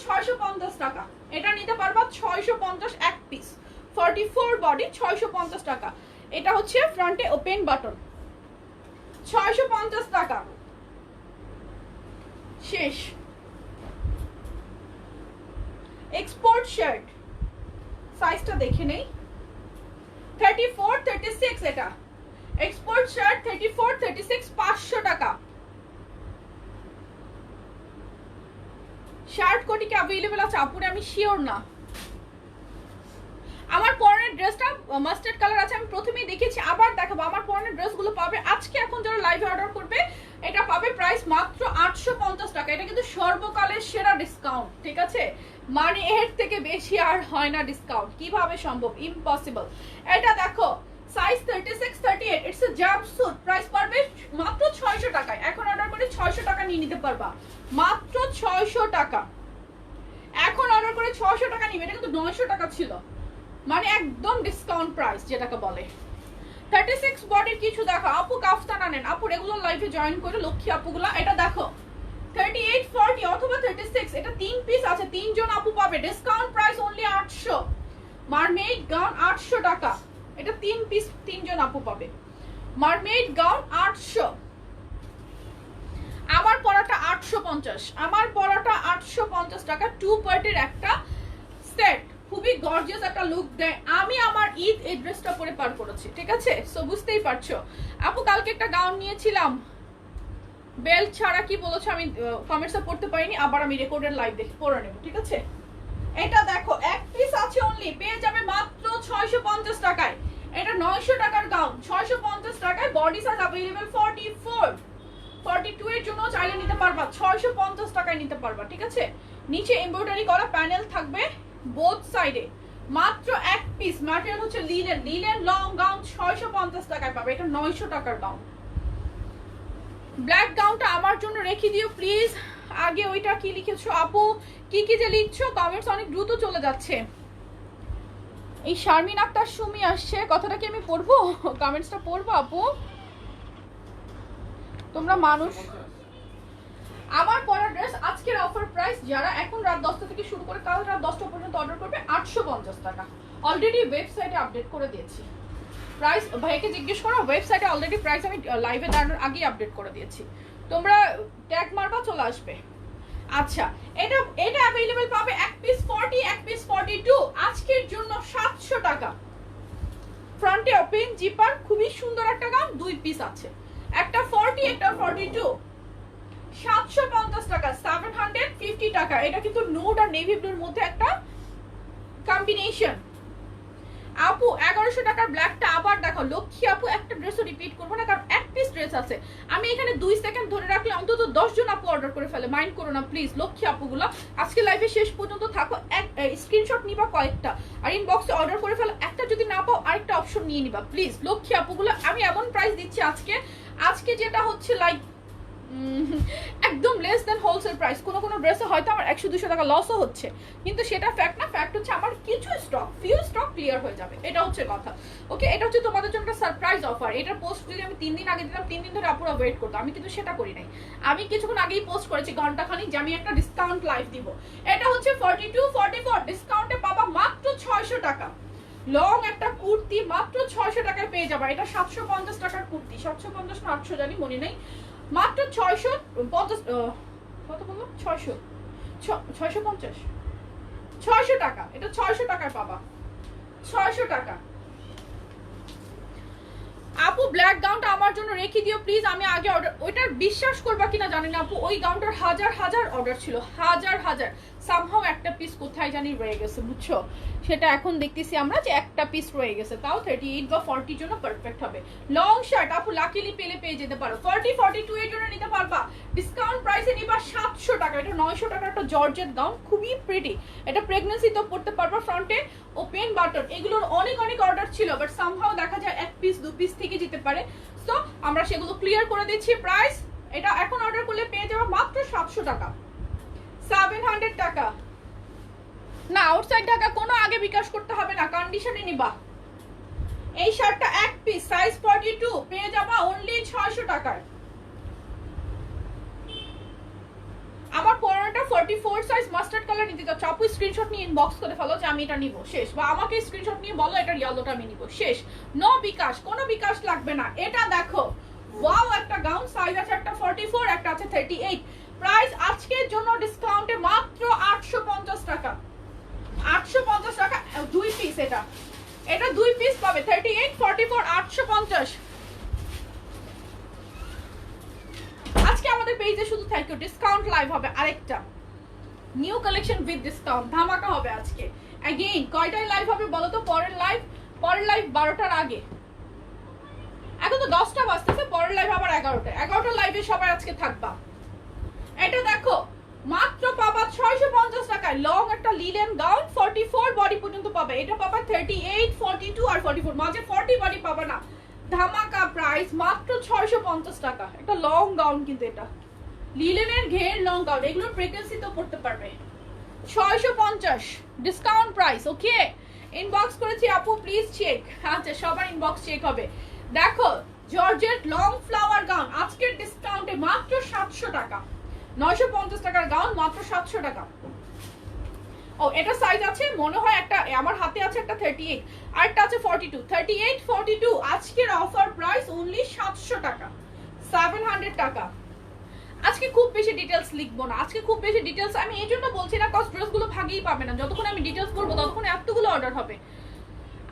650 টাকা, এটা নিতে পারবা 650 এক পিস, 44 বডি, 650 টাকা। এটা হচ্ছে ফ্রন্টে ওপেন বাটন, 650 টাকা শেষ। এক্সপোর্ট শার্ট সাইজটা দেখে নেই, 34 36, এটা এক্সপোর্ট শার্ট 34 36, 500 টাকা। শার্ট কোটি কি अवेलेबल আছে আপুরে আমি শিওর না। আমার পরনের ড্রেসটা মাস্টার্ড কালার আছে, আমি প্রথমেই দেখেছি, আবার দেখাবো। আমার পরনের ড্রেসগুলো পাবে আজকে, এখন যারা লাইভে অর্ডার করবে এটা পাবে প্রাইস মাত্র 850 টাকা। এটা কিন্তু সর্বকালের সেরা ডিসকাউন্ট, ঠিক আছে? মানে এর থেকে বেশি আর হয় না ডিসকাউন্ট, কিভাবে সম্ভব? ইম্পসিবল। এটা দেখো size 36 38, it's a jumpsuit, price পারবে মাত্র 600 টাকায়। এখন অর্ডার করে 600 টাকা নিয়ে নিতে পারবা, মাত্র 600 টাকা। এখন অর্ডার করে 600 টাকা নিবে, এটা কিন্তু 900 টাকা ছিল, মানে একদম ডিসকাউন্ট প্রাইস যেটাকে বলে। 36 বডির কিছু দেখো আপু, কাফতান আনেন আপু, রেগুলার লাইভে জয়েন করে লক্ষ্মী আপুগুলা। এটা দেখো 38 40 অথবা 36, এটা 3 পিস আছে, 3 জন আপু পাবে, discount price only 800। Mermaid gown 800 টাকা, এটা 3 পিস, 3 জন আপু পাবে, মারমেড গাউন 800। আমার পরাটা 850, আমার পরাটা 850 টাকা, 2 পার্টের একটা সেট, খুবই গর্জিয়াস একটা লুক দেয়। আমি আমার ঈদ এই ড্রেসটা পরে পার করেছি, ঠিক আছে? সো বুঝতেই পারছো। আপু কালকে একটা গাউন নিয়েছিলাম বেল্ট ছাড়া, কি বলেছো আমি কমেন্টসে পড়তে পারিনি, আবার আমি রেকর্ডেড লাইভ দেখে পরে নেব, ঠিক আছে? এটা দেখো এক পিস আছে অনলি, পেয়ে যাবে মাত্র 650 টাকায়। এটা 900 টাকার গাউন, 650 টাকায়, বডি সাইজ अवेलेबल 44 42 এর জন্য চাইলে নিতে পারবা, 650 টাকায় নিতে পারবা, ঠিক আছে? নিচে এমব্রয়ডারি করা প্যানেল থাকবে বোথ সাইডে, মাত্র এক পিস। ম্যাটেরিয়াল হচ্ছে লিনেন, লিনেন লং গাউন 650 টাকায় পাবে, এটা 900 টাকার গাউন। ব্ল্যাক গাউনটা আমার জন্য রেখে দিও প্লিজ। আগে ওইটা কি লিখেছো আপু, কি কি যে লিখছো, কমেন্টস অনেক দ্রুত চলে যাচ্ছে। এই শারমিন আক্তার সুমি আসছে, কথাটা কি আমি পড়বো? কমেন্টসটা পড়বো আপু? তোমরা মানুষ। আমার পরা ড্রেস আজকের অফার প্রাইস, যারা এখন রাত 10টা থেকে শুরু করে কাল রাত 10টা পর্যন্ত অর্ডার করবে 850 টাকা। অলরেডি ওয়েবসাইটে আপডেট করে দিয়েছি প্রাইস, ভাইকে জিজ্ঞেস করো, ওয়েবসাইটে অলরেডি প্রাইস আমি লাইভে দাঁড়ানোর আগেই আপডেট করে দিয়েছি, তোমরা ট্যাগ মারবা চলে আসবে। আচ্ছা, এটা अवेलेबल পাবে এক পিস 40, এক পিস 42, আজকের জন্য 700 টাকা। ফ্রন্টে ওপেন জিপার, খুবই সুন্দর একটা গাউন, 2 পিস আছে, একটা 40 একটা 42, 750 টাকা, 750 টাকা। এটা কিন্তু নুড আর নেভি ব্লুর মধ্যে একটা কম্বিনেশন। আপু 1100 টাকার ব্ল্যাকটা আবার দেখো লক্ষ্মী আপু, একটা ড্রেসও রিপিট করবো না কারণ এক পিস ড্রেস আছে। আমি এখানে 2 সেকেন্ড ধরে রাখলে অন্তত 10 জন আপু অর্ডার করে ফেলে, মাইন্ড করো না প্লিজ লক্ষ্মী আপুগুলো। আজকে লাইভে শেষ পর্যন্ত থাকো, এক স্ক্রিনশট নিবা কয়েকটা আর ইনবক্সে অর্ডার করে ফেলো, একটা যদি না পাও আরেকটা অপশন অপশন নিয়ে নিবা প্লিজ। লক্ষ্মী আপুগুলো আমি এমন প্রাইস দিচ্ছি আজকে যেটা হচ্ছে লাইক একদম লেস দেন হোলসেল প্রাইস। কোনো ড্রেসে হয়তো আমার 100-200 টাকা লসও হচ্ছে, কিন্তু সেটা ফ্যাক্ট না। ফ্যাক্ট হচ্ছে আমার কিছু ফিউ স্টক ক্লিয়ার হয়ে যাবে, এটা হচ্ছে কথা। ওকে, এটা হচ্ছে তোমাদের জন্য একটা সারপ্রাইজ অফার। এটার পোস্ট যদি আমি 3 দিন আগে দিতাম, 3 দিন ধরে আপুরা ওয়েট করতো, আমি কিন্তু সেটা করি নাই। আমি কিছুক্ষণ আগেই পোস্ট করেছি ঘন্টাখানিক যে আমি একটা ডিসকাউন্ট লাইভ দিব। এটা হচ্ছে 42-44 ডিসকাউন্টে পাবা মাত্র 600 টাকা। লং একটা কুর্তি মাত্র 600 টাকায় পেয়ে যাবা। এটা 750 টাকার কুর্তি, 750 না 800 জানি মনে নেই, মাত্র 650 কত বললো 650 টাকা। এটা 600 টাকায় পাবা, 600 টাকা। আপু ব্ল্যাক গাউনটা আমার জন্য রেখে দিও প্লিজ। আমি আগে অর্ডার, ওইটার বিশ্বাস করবা কিনা জানি না আপু, ওই গাউনটার হাজার অর্ডার ছিল, হাজার। সামহাও একটা পিস কোথায় জানি রয়ে গেছে, বুঝছো? সেটা এখন দেখতেছি আমরা যে একটা পিস রয়ে গেছে, তাও 38 বা 40 জন্য পারফেক্ট হবে। লং শার্ট আপু লাকিলি পেয়ে যেতে পারো, 40-42 এর জন্য নিতে পারবা। ডিসকাউন্ট প্রাইসে নিবা 700 টাকা। এটা 900 টাকার একটা জর্জেট গাউন, খুবই প্রিটি। এটা প্রেগন্যান্সি তো পড়তে পারবা, ফ্রন্টে ওপেন বাটন। এগুলোর অনেক অর্ডার ছিল, বাট সামহাও দেখা যায় 1 পিস 2 পিস থেকে যেতে পারে। সো আমরা সেগুলো ক্লিয়ার করে দিচ্ছি। প্রাইস এটা এখন অর্ডার করলে পেয়ে যাবে মাত্র 700 টাকা, 700 টাকা না। আউটসাইড ঢাকা কোনো আগে বিকাশ করতে হবে না, কন্ডিশনে নিবা। এই শার্টটা 1 পিস সাইজ 42 পেয়ে যাবা অনলি 600 টাকায়। আমার পরোটা 44 সাইজ মাস্টার্ড কালার নিতে চাও, চাপু স্ক্রিনশট নিয়ে ইনবক্স করে ফেলো যে আমি এটা নিব, শেষ। বা আমাকে স্ক্রিনশট নিয়ে বলো এটা ইয়েলোটা আমি নিব, শেষ। নো বিকাশ, কোনো বিকাশ লাগবে না। এটা দেখো, ওয়াও একটা গাউন, সাইজ আছে একটা 44, একটা আছে 38। প্রাইস আজকের জন্য ডিসকাউন্টে মাত্র 850 টাকা, 850 টাকা 2 পিস। এটা 2 পিস পাবে, 38 44 850। আজকে আমাদের পেজে শুধু থ্যাংক ইউ, ডিসকাউন্ট লাইভ হবে আরেকটা নিউ কালেকশন উইথ ডিসকাউন্ট, ধামাকা হবে আজকে। अगेन কয়টায় লাইভ হবে বলো তো? পরের লাইভ 12টার আগে। এখন তো 10টা বাজতেছে, পরের লাইভ আবার 11টা লাইভে সবাই আজকে থাকবা। এটা দেখো মাত্র পাবা 650 টাকায়। লং একটা লিলেন গাউন, 44 বডি পর্যন্ত পাবে। এটা পাবা 38 42 আর 44, মাঝে 40 বডি পাবা না। ধামাকা প্রাইস মাত্র 650 টাকা। একটা লং গাউন, কিন্তু এটা লিলেনের ঘের লং গাউন, এগুলো প্রেগন্যান্সি তো পড়তে পারবে। 650 ডিসকাউন্ট প্রাইস। ওকে, ইনবক্স করেছি আপু প্লিজ চেক। আচ্ছা, সবার ইনবক্স চেক হবে। দেখো জর্জেট লং ফ্লাওয়ার গাউন আজকের ডিসকাউন্টে মাত্র 700 টাকা। 950 টাকার গাউন মাত্র 700 টাকা। ও এটা সাইজ আছে মনে হয়, একটা আমার হাতে আছে একটা 38 আর একটা আছে 42, 38 42। আজকের অফার প্রাইস অনলি 700 টাকা, 700 টাকা। আজকে খুব বেশি ডিটেলস লিখবো না, আজকে খুব বেশি ডিটেলস আমি এই জন্য বলছি না, কজ ড্রেসগুলো ভাগেই পাবে না। যতক্ষণ আমি ডিটেলস বলবো ততক্ষণ এতগুলো অর্ডার হবে।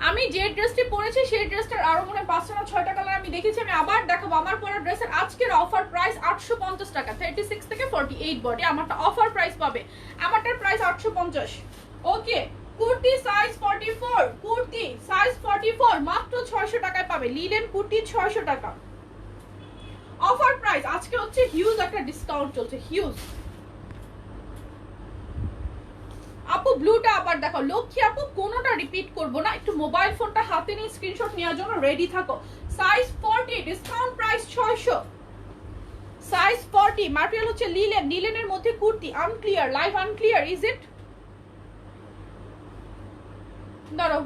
আমি যে ড্রেসটি পরেছি সেই ড্রেসটার আরো মনে 5টা না 6টা কালার আমি দেখেছি, আমি আবার দেখাবো। আমার পরা ড্রেসের আজকের অফার প্রাইস 850 টাকা, 36 থেকে 48 বডি আমারটা অফার প্রাইস পাবে। আমারটার প্রাইস 850। ওকে, কুর্তি সাইজ 44, কুর্তি সাইজ 44 মাত্র 600 টাকায় পাবে। লিলেন কুর্তি 600 টাকা অফার প্রাইস। আজকে হচ্ছে হিউজ একটা ডিসকাউন্ট চলছে, হিউজ। আপু ব্লুটা আবার দেখো, লক্ষ্মী আপু কোনোটা রিপিট করব না, একটু মোবাইল ফোনটা হাতে নিয়ে স্ক্রিনশট নেওয়ার জন্য রেডি থাকো। Size 40 discount price 600, size 40। Material হচ্ছে লিলেন, লিলেনের মধ্যে kurti. Unclear, live unclear, is it? দাঁড়াও,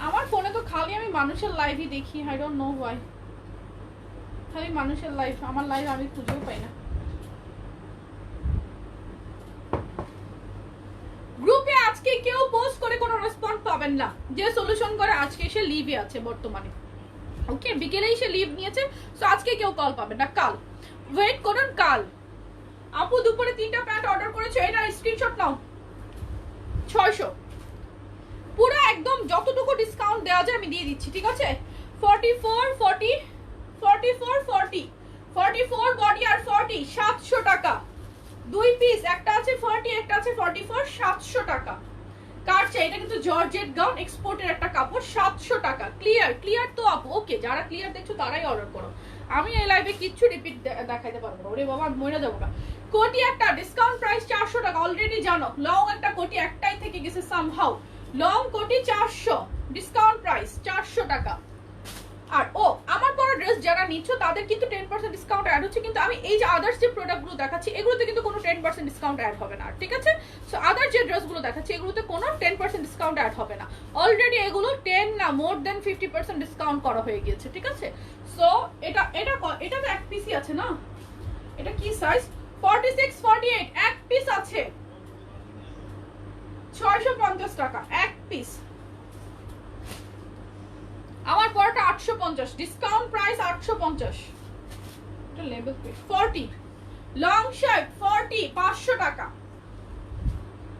আমার ফোনে তো খালি আমি মানুষের লাইভই দেখি, আই ডোন্ট নো হোয়াই। খালি মানুষের লাইভ, আমার লাইভ আমি খুঁজেও পাই না। গ্রুপে আজকে কেউ পোস্ট করে কোনো রেসপন্স পাবেন না, যে সলিউশন করে আজকে সে লিভে আছে বর্তমানে। ওকে, বিকেলেই সে লিভ নিয়েছে, সো আজকে কেউ কল পাবেন না, কাল ওয়েট করুন। কাল আপু দুপুরে 3টা প্যান্ট অর্ডার করেছে, এটার স্ক্রিনশট নাও। 600 পুরো একদম যতটুকু ডিসকাউন্ট দেওয়া যায় আমি দিয়ে দিচ্ছি, ঠিক আছে? 44 40 44 40 44 বডি আর 40 700 টাকা। 2 পিস, একটা আছে 40 একটা আছে 44, 700 টাকা। কার চাই? এটা কিন্তু জর্জেট গাউন, এক্সপোর্টের একটা কাপড়, 700 টাকা। ক্লিয়ার? ক্লিয়ার তো আপু? ওকে, যারা ক্লিয়ার দেখছো তারাই অর্ডার করো। আমি এই লাইভে কিচ্ছু রিপিট দেখাইতে পারবো না, ওরে বাবা মরে যাবো না। কোটি একটা ডিসকাউন্ট প্রাইস 400 টাকা, অলরেডি জানো। লং একটা কোটি একটাই থেকে গেছে সামহাউ, লং কোটি 400, ডিসকাউন্ট প্রাইস 400 টাকা। আর ও আমার পরা ড্রেস যারা নিচ্ছ তাদের কিন্তু 10% ডিসকাউন্ট অ্যাড হচ্ছে, কিন্তু আমি এই যে আদার্স যে প্রোডাক্টগুলো দেখাচ্ছি এগুলোতে কিন্তু কোনো 10% ডিসকাউন্ট অ্যাড হবে না, ঠিক আছে? সো আদার যে ড্রেসগুলো দেখাচ্ছি এগুলোতে কোনো 10% ডিসকাউন্ট অ্যাড হবে না, অলরেডি এগুলো 10 না মোর দেন 50% ডিসকাউন্ট করা হয়ে গিয়েছে, ঠিক আছে? সো এটা এটা এটা তো এক পিসই আছে না, এটা কি সাইজ? 46 48 এক পিস আছে, 650 টাকা এক পিস। আমার পরটা 850, ডিসকাউন্ট প্রাইস 850, এটা লেভেল 40, লং শার্ট 40 500 টাকা,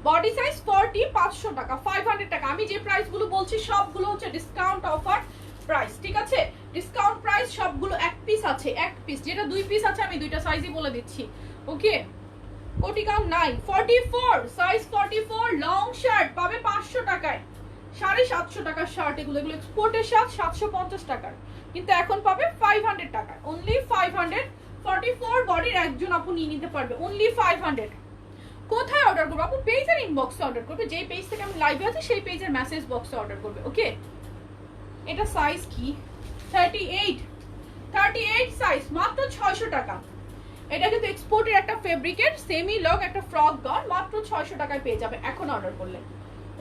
বডি সাইজ 40 500 টাকা, 500 টাকা। আমি যে প্রাইস গুলো বলছি সবগুলো হচ্ছে ডিসকাউন্ট অফার প্রাইস, ঠিক আছে? ডিসকাউন্ট প্রাইস সবগুলো এক পিস আছে, এক পিস। যেটা দুই পিস আছে আমি দুইটা সাইজই বলে দিচ্ছি, ওকে? কোটি কাউন্ট নাই, 44 সাইজ 44, লং শার্ট পাবে 500 টাকায়, 750 টাকার শার্ট, এগুলো এক্সপোর্টের শার্ট 750 টাকার, কিন্তু এখন পাবে 500 টাকায়, অনলি 500। 44 বডির একজন আপু নিয়ে নিতে পারবে, অনলি 500। কোথায় অর্ডার করবো আপু? পেজের ইনবক্সে অর্ডার করবে, যেই পেজ থেকে আমি লাইভে আছি সেই পেজের মেসেজ বক্সে অর্ডার করবে, ওকে? এটা সাইজ কি? 38 সাইজ, মাত্র 600 টাকা। এটা কিন্তু এক্সপোর্টের একটা ফেব্রিকের সেমি লং একটা ফ্রক গাউন, মাত্র 600 টাকায় পেয়ে যাবে এখন অর্ডার করলে,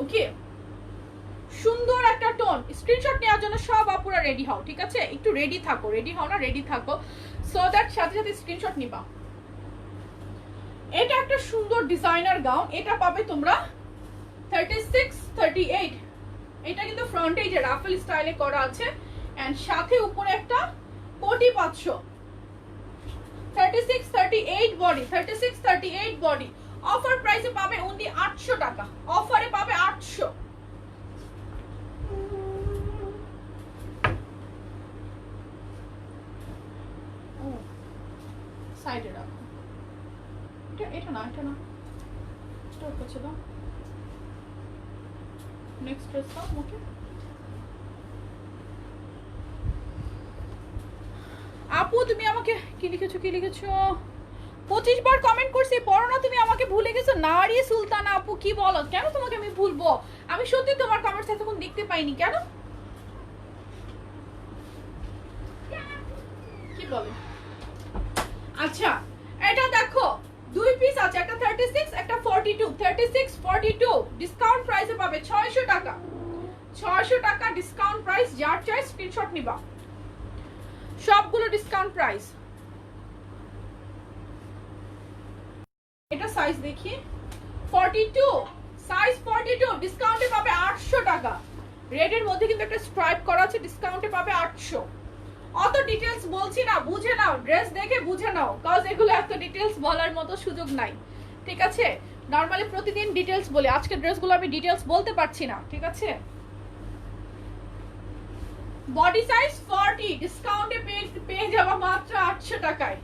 ওকে? সুন্দর একটা টোন। স্ক্রিনশট নেওয়ার জন্য সব আপুরা রেডি হও, ঠিক আছে? একটু রেডি থাকো, রেডি হও না, রেডি থাকো, সো দ্যাট সাথে সাথে স্ক্রিনশট নিবা। এটা একটা সুন্দর ডিজাইনার গাউন, এটা পাবে তোমরা 36 38। এটা কিন্তু ফ্রন্টে যে রাফেল স্টাইলে করা আছে এন্ড সাথে উপরে একটা কোটি 500, 36 38 বডি, 36 38 বডি। অফার প্রাইসে পাবে অনলি 800 টাকা, অফারে পাবে 800। সাইডে রাখো, এটা না, এটা না, স্টপ করছে দাও, নেক্সট ড্রেস দাও, ওকে? আপু তুমি আমাকে কি লিখেছো, কি লিখেছো? 25 বার কমেন্ট করছি, পড়ো না তুমি আমাকে ভুলে গেছো? নারী সুলতানা আপু কি বলো? কেন তোমাকে আমি ভুলবো? আমি সত্যি তোমার কমেন্টস এতক্ষণ দেখতে পাইনি, কেন? কি বলে? আচ্ছা এটা দেখো দুই পিস আছে, একটা 36 একটা 42, 36 42 ডিসকাউন্ট প্রাইসে পাবে 600 টাকা, 600 টাকা ডিসকাউন্ট প্রাইস। যার চাই স্ক্রিনশট নিবা, সবগুলো ডিসকাউন্ট প্রাইস। এটা সাইজ দেখি 42 সাইজ 42, ডিসকাউন্টে পাবে 800 টাকা। রেডের মধ্যে কিন্তু একটা স্ট্রাইপ করা আছে, ডিসকাউন্টে পাবে 800। অত ডিটেইলস বলছি না, বুঝে নাও, ড্রেস দেখে বুঝে নাও, কজ এগুলো এত ডিটেইলস বলার মতো সুযোগ নাই, ঠিক আছে? নরমালি প্রতিদিন ডিটেইলস বলি, আজকে ড্রেসগুলো আমি ডিটেইলস বলতে পারছি না, ঠিক আছে? বডি সাইজ 40, ডিসকাউন্টে পেয়ে যাবা মাত্র 800 টাকায়।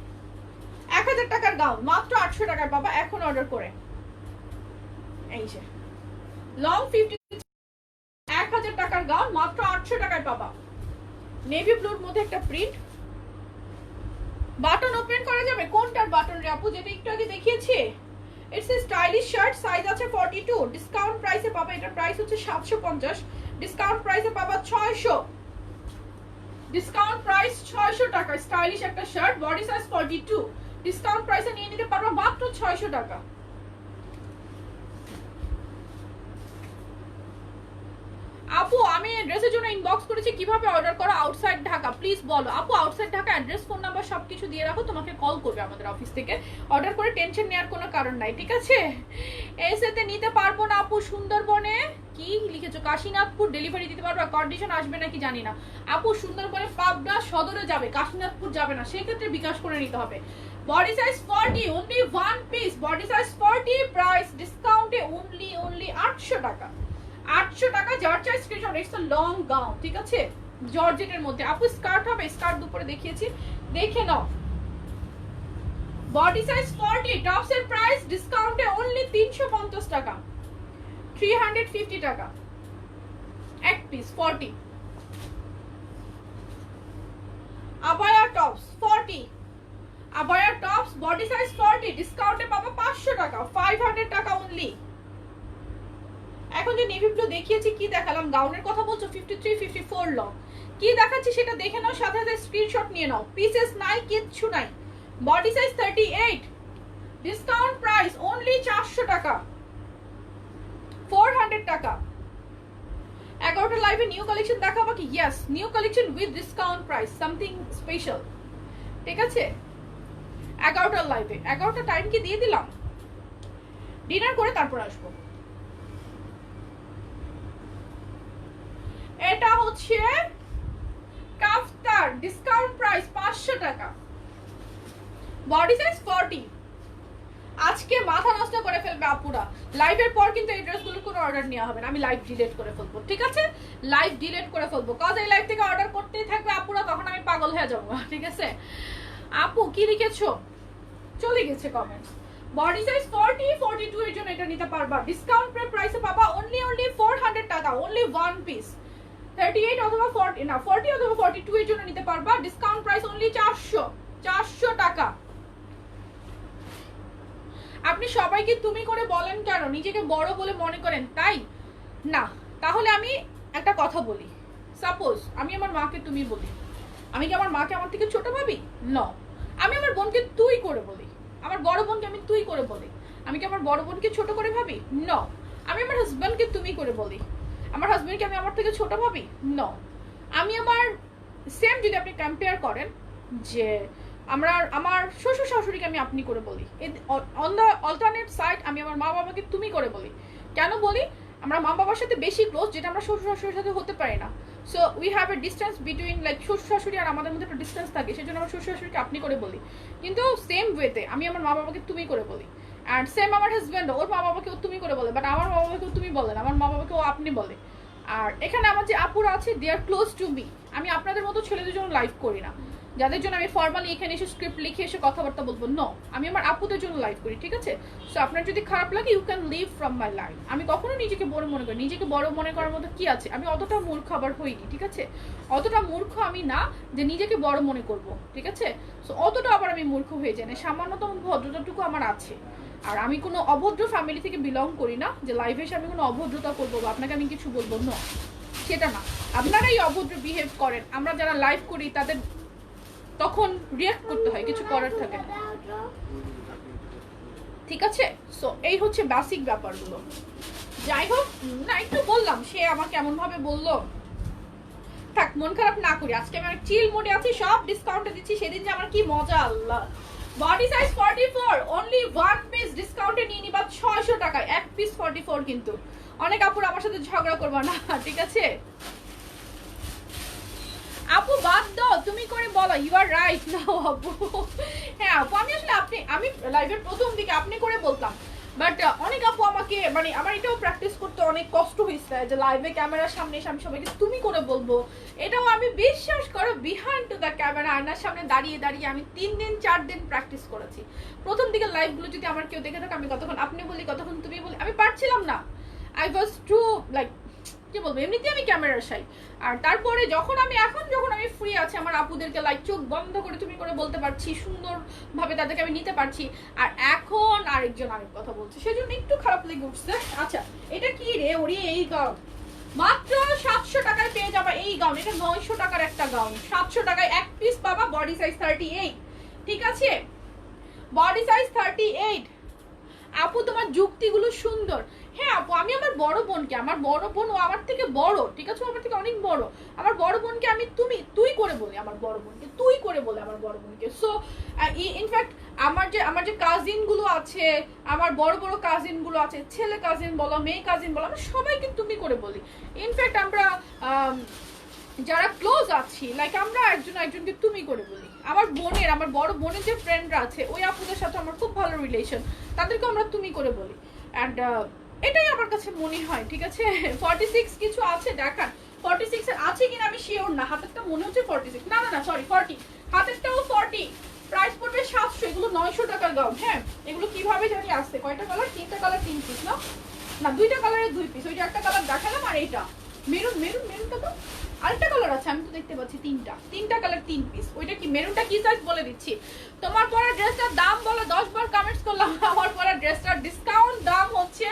1000 টাকার গাউন মাত্র 800 টাকায় পাবা এখন অর্ডার করে। এই যে লং 50, 1000 টাকার গাউন মাত্র 800 টাকায় পাবা। নেভি ব্লুর মধ্যে একটা প্রিন্ট, বাটন ওপেন করা যাবে। কোনটার বাটন রে আপু? যেটা একটু আগে দেখিয়েছি। It's a stylish shirt, size আছে 42, ডিসকাউন্ট প্রাইসে পাবে, এটা প্রাইস হচ্ছে 750, ডিসকাউন্ট প্রাইসে পাবা 600, ডিসকাউন্ট প্রাইস 600 টাকা। স্টাইলিশ একটা শার্ট, বডি সাইজ 42, ডিসকাউন্ট প্রাইসে নিয়ে নিতে পারবা মাত্র 600 টাকা। আপু আমি ড্রেসের জন্য ইনবক্স করেছি, কিভাবে অর্ডার করো আউটসাইড ঢাকা প্লিজ বলো। আপু outside Dhaka address, phone number সবকিছু দিয়ে রাখো, তোমাকে কল করবে আমাদের অফিস থেকে। অর্ডার করে টেনশন নেওয়ার কোনো কারণ নাই, ঠিক আছে? এসেতে নিতে পারবো না আপু। সুন্দরবনে কি লিখেছো? কাশীনাথপুর ডেলিভারি দিতে পারবা, কন্ডিশন আসবে নাকি জানি না। আপু সুন্দরবনে পাবনা সদরে যাবে, কাশীনাথপুর যাবে না, সেক্ষেত্রে বিকাশ করে নিতে হবে। Body size 40, only one piece, body size 40, price ডিসকাউন্টে অনলি 800 টাকা, 800 টাকা। যার চাই screenshot. It's a long gown, ঠিক আছে? জর্জেটের মধ্যে। আপু স্কার্ট হবে, স্কার্ট দুপুরে দেখিয়েছি, দেখে নাও। বডি সাইজ 40, টপস এর প্রাইস ডিসকাউন্টে অনলি 350 টাকা, 350 টাকা এক piece 40। Abaya tops 40, abaya tops body size 40 ডিসকাউন্টে পাবো 500 টাকা, 500 টাকা অনলি। এখন যে নেভি ব্লু দেখিয়েছি, কি দেখালাম? গাউনের কথা বলছো 53 54 লং, কি দেখাচ্ছি সেটা দেখে নাও, সাথে সাথে স্ক্রিনশট নিয়ে নাও। পিসেস নাই, কিচ্ছু নাই। Body size 38, discount price only 400 টাকা, 400 টাকা। 11টা লাইভে নিউ কালেকশন দেখাবো কি? Yes, new collection with discount price, something special. ঠিক আছে, 11টা লাইভে, 11টা টাইম কি দিয়ে দিলাম, ডিনার করে তারপর আসবো। এটা হচ্ছে কাফতার, ডিসকাউন্ট প্রাইস 500 টাকা, বডি সাইজ 40। আজকে মাথা নষ্ট করে ফেলবে আপুরা। লাইভের পর কিন্তু এই ড্রেসগুলোর কোনো অর্ডার নেওয়া হবে না, আমি লাইভ ডিলিট করে ফেলবো। ঠিক আছে, লাইভ ডিলিট করে ফেলবো, কজ এই লাইভ থেকে অর্ডার করতেই থাকবে আপুরা, তখন আমি পাগল হয়ে যাবো। ঠিক আছে আপু, কি লিখেছো? চলে গেছে কমেন্টস। বডি সাইজ 40 42 এর জন্য এটা নিতে পারবা, ডিসকাউন্ট প্রাইসে পাবা অনলি 400 টাকা, অনলি ওয়ান পিস। 38 অথবা 40 না 40 অথবা 42 এর জন্য নিতে পারবা, ডিসকাউন্ট প্রাইস অনলি 400 টাকা। আপনি সবাইকে তুমি করে বলেন কেন? নিজেকে বড় বলে মনে করেন তাই না? তাহলে আমি একটা কথা বলি, সাপোজ আমি আমার মাকে তুমি বলি, আমি কি আমার মাকে আমার থেকে ছোট ভাবি? ন। আমি আমার বোনকে তুই করে বলি, আমার বড় বোনকে আমি তুই করে বলি, আমি কি আমার বড় বোনকে ছোট করে ভাবি? ন। আমি আমার হাজব্যান্ডকে তুমি করে বলি, আমার হাজব্যান্ডকে আমি আমার থেকে ছোট ভাবি? ন। আমি আমার সেম যদি আপনি কম্পেয়ার করেন, যে আমার শ্বশুর শাশুড়িকে আমি আপনি করে বলি, অন দ্য অল্টারনেট সাইড আমি আমার মা বাবাকে তুমি করে বলি। কেন বলি? আমরা মা বাবার সাথে বেশি ক্লোজ, যেটা আমরা শ্বশুর শাশুড়ির সাথে হতে পারি না। So we have a distance between, like শ্বশুর শাশুড়ি আর আমাদের মধ্যে একটা ডিস্টেন্স থাকে, সেই জন্য আমার শ্বশুর শাশুড়িকে আপনি করে বলি। কিন্তু সেম ওয়েতে আমি আমার মা বাবাকে তুমি করে বলি, অ্যান্ড সেম আমার হাজব্যান্ড, ওর মা বাবাকে ও তুমি করে বলে, বাট আমার মা বাবাকেও তুমি বলেন, আমার মা বাবাকে ও আপনি বলে। আর এখানে আমার যে আপুরা আছে, দে আর ক্লোজ টু মি। আমি আপনাদের মতো ছেলেদের জন্য লাইভ করি না, যাদের জন্য আমি ফর্মালি এখানে এসে স্ক্রিপ্ট লিখে এসে কথাবার্তা বলবো। নো, আমি আমার আপুদের জন্য লাইভ করি। ঠিক আছে, সো আপনার যদি খারাপ লাগে, you can leave from my life. আমি কখনো নিজেকে বড় মনে করি, নিজেকে বড় মনে করার মতো কি আছে? আমি অতটা মূর্খ আবার হইনি। ঠিক আছে, অতটা মূর্খ আমি না যে নিজেকে বড় মনে করব। ঠিক আছে, সো অতটা আবার আমি মূর্খ হয়ে যাই না, সামান্যতম ভদ্রতাটুকু আমার আছে। আর আমি কোনো অভদ্র ফ্যামিলি থেকে বিলং করি না যে লাইভে এসে আমি কোনো অভদ্রতা করবো বা আপনাকে আমি কিছু বলবো। না, সেটা না। আপনারাই অভদ্র বিহেভ করেন, আমরা যারা লাইভ করি তাদের তখন রিঅ্যাক্ট করতে হয়, কিছু করার থাকে না। ঠিক আছে, সো এই হচ্ছে বেসিক ব্যাপারগুলো। যাই হোক না, একটু বললাম, সে আমাকে এমন ভাবে বললো। থাক, মন খারাপ না করি, আজকে আমি চিল মোডে আছি, সব ডিসকাউন্টে দিচ্ছি। সেদিন যে আমার কি মজা, আল্লাহ। Body size 44, only one piece, ডিসকাউন্টে নিয়ে নিবা 600 টাকায়, এক পিস 44। কিন্তু অনেক আপুর আমার সাথে ঝগড়া করবা না, ঠিক আছে আপু? বাদ দাও, তুমি করে বলো, ইউ আর রাইট। না আপু, হ্যাঁ আপু, আমি আসলে আমি লাইভের প্রথম দিকে আপনি করে বলতাম, বাট অনেক আপু আমাকে, মানে আমার এটাও প্র্যাকটিস করতে অনেক কষ্ট হয়েছে, যে লাইভে ক্যামেরার সামনে এসে আমি সবাইকে তুমি করে বলবো। এটাও আমি বিশ্বাস করো, বিহাইন্ড টু দ্য ক্যামেরা, আয়নার সামনে দাঁড়িয়ে দাঁড়িয়ে আমি 3 দিন 4 দিন প্র্যাকটিস করেছি। প্রথম দিকে লাইভগুলো যদি আমার কেউ দেখে থাকে, আমি কতক্ষণ আপনি বলি, কতক্ষণ তুমি বলি, আমি পারছিলাম না। আই ওয়াজ টু, লাইক কি বলবো, এমনিতে আমি ক্যামেরার শাই। আর তারপরে যখন আমি ফ্রি আছি, আমার আপুদেরকে লাইক চোখ বন্ধ করে তুমি করে বলতে পারছি, সুন্দর ভাবে তাদেরকে আমি নিতে পারছি। আর এখন আরেকজন আরেক কথা বলছে, সেজন্য একটু খারাপ লেগে উঠছে। আচ্ছা, এটা কি রে? ওরে, এই গাউন মাত্র 700 টাকায় পেয়ে যাবা। এই গাউন, এটা 900 টাকার একটা গাউন, 700 টাকায় এক পিস পাবা। বডি সাইজ 38, ঠিক আছে, বডি সাইজ 38। আপু তোমার যুক্তিগুলো সুন্দর। হ্যাঁ আপু, আমি আমার বড় বোনকে, আমার বড় বোন ও আমার থেকে বড়, ঠিক আছে, আমার থেকে অনেক বড়, আমার বড় বোনকে আমি তুই করে বলি, আমার বড় বোনকে তুই করে বলে, আমার বড় বোনকে। সো ইনফ্যাক্ট আমার যে কাজিন গুলো আছে, আমার বড় বড় কাজিন গুলো আছে, ছেলে কাজিন বলো, মেয়ে কাজিন বলো, আমরা সবাইকে তুমি করে বলি। ইনফ্যাক্ট আমরা যারা ক্লোজ আছি, লাইক আমরা একজনকে তুমি করে বলি। আমার বড় বোনের যে ফ্রেন্ডরা আছে, ওই আপুদের সাথে আমার খুব ভালো রিলেশন, তাদেরকে আমরা তুমি করে বলি। অ্যান্ড এটাই আমার কাছে মনে হয়। ঠিক আছে, 46 কিছু আছে দেখান, 46 এর আছে কিনা আমি শিওর না। হাতেরটা মনে হচ্ছে 46, না না না সরি 40, হাতেরটাও 40, প্রাইস পড়বে 700। এগুলো 900 টাকার গাউন। হ্যাঁ, এগুলো কিভাবে জানি আসছে, কয়টা কালার? 3টা কালার 3 পিস, না 2টা কালারের 2 পিস। ওই যে একটা কালার দেখালাম, আর এইটা মেরুন, মেরুনটা তো আরেকটা কালার আছে, আমি তো দেখতে পাচ্ছি তিনটা কালার 3 পিস। ওইটা কি মেরুনটা কি সাইজ বলে দিচ্ছি। তোমার পরা ড্রেসটার দাম বলো, 10 বার কমেন্টস করলাম। আমার পরা ড্রেসটার ডিসকাউন্ট দাম হচ্ছে